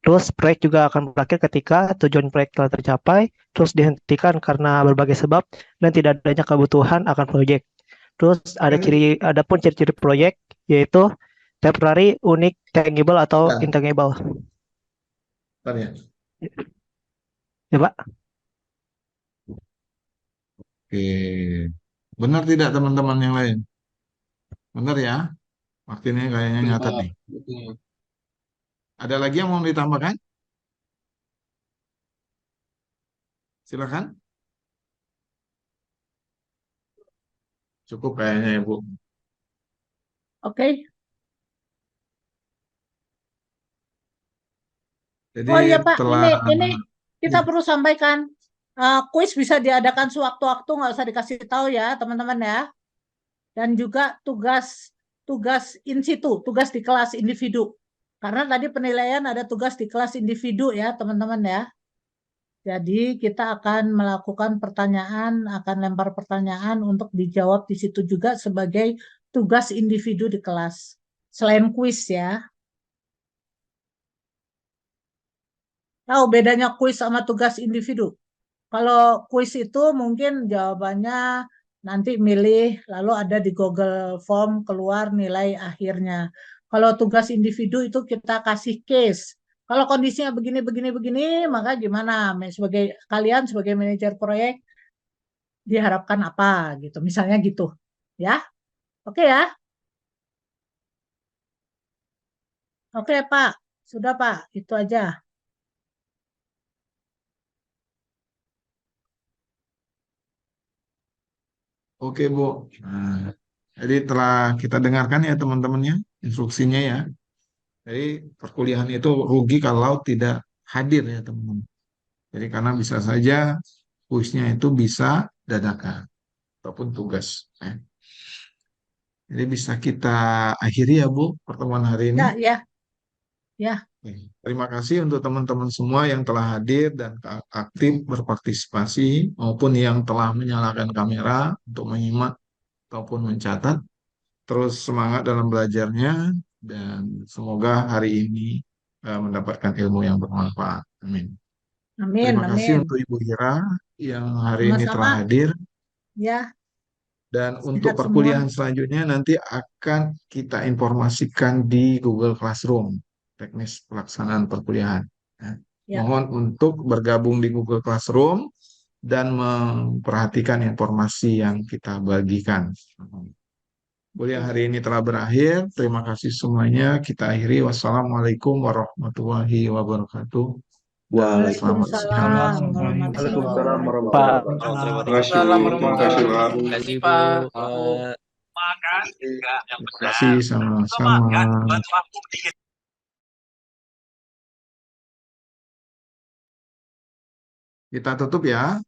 Speaker 4: Terus proyek juga akan berakhir ketika tujuan proyek telah tercapai, terus dihentikan karena berbagai sebab dan tidak adanya kebutuhan akan proyek. Terus ada pun ciri-ciri proyek yaitu temporary, unik, tangible atau
Speaker 2: Ya.
Speaker 4: intangible.
Speaker 2: Bentar ya.
Speaker 4: Ya Pak?
Speaker 2: Oke. Benar tidak teman-teman yang lain? Benar ya? Martinnya kayaknya
Speaker 5: Betul,
Speaker 2: nyatat
Speaker 5: Pak.
Speaker 2: nih.
Speaker 5: Betul.
Speaker 2: Ada lagi yang mau ditambahkan? Silakan. Cukup kayaknya ya, Bu.
Speaker 1: Oke.
Speaker 2: Jadi
Speaker 1: Oh iya Pak,
Speaker 2: telah
Speaker 1: ini kita perlu sampaikan. Kuis bisa diadakan sewaktu-waktu, nggak usah dikasih tahu ya teman-teman ya. Dan juga tugas in situ, tugas di kelas individu. Karena tadi penilaian ada tugas di kelas individu ya teman-teman ya. Jadi kita akan melakukan pertanyaan, akan lempar pertanyaan untuk dijawab di situ juga sebagai tugas individu di kelas. Selain kuis ya. Tahu bedanya kuis sama tugas individu? Kalau kuis itu mungkin jawabannya nanti milih, lalu ada di Google Form keluar nilai akhirnya. Kalau tugas individu itu kita kasih case. Kalau kondisinya begini, begini, begini, maka gimana? Sebagai kalian sebagai manajer proyek diharapkan apa gitu, misalnya gitu, ya? Oke ya, oke Pak, sudah Pak, itu aja.
Speaker 2: Oke, Bu. Nah, jadi telah kita dengarkan ya teman-temannya instruksinya ya. Jadi perkuliahan itu rugi kalau tidak hadir ya teman-teman. Jadi karena bisa saja kuisnya itu bisa dadakan ataupun tugas. Ya. Jadi bisa kita akhiri ya Bu pertemuan hari ini.
Speaker 1: Ya, ya, ya.
Speaker 2: Oke. Terima kasih untuk teman-teman semua yang telah hadir dan aktif berpartisipasi maupun yang telah menyalakan kamera untuk menyimak ataupun mencatat. Terus semangat dalam belajarnya dan semoga hari ini mendapatkan ilmu yang bermanfaat. Amin.
Speaker 1: Amin,
Speaker 2: Terima kasih
Speaker 1: amin.
Speaker 2: untuk Ibu Ira yang hari ini
Speaker 1: Sama-sama,
Speaker 2: telah hadir
Speaker 1: ya,
Speaker 2: dan untuk
Speaker 1: sehat semua.
Speaker 2: perkuliahan selanjutnya nanti akan kita informasikan di Google Classroom teknis pelaksanaan perkuliahan. Ya.
Speaker 1: Ya,
Speaker 2: Mohon untuk bergabung di Google Classroom dan memperhatikan informasi yang kita bagikan. Kuliah hari ini telah berakhir. Terima kasih semuanya. Kita akhiri. Wassalamualaikum warahmatullahi wabarakatuh.
Speaker 1: Waalaikumsalam
Speaker 3: Waalaikumsalam
Speaker 1: warahmatullahi
Speaker 3: warahmatullahi
Speaker 4: Pak.
Speaker 3: wabarakatuh.
Speaker 7: Terima kasih Bu. Terima kasih Pak.
Speaker 8: Terima kasih Pak.
Speaker 2: Terima kasih sama-sama. Kita tutup ya.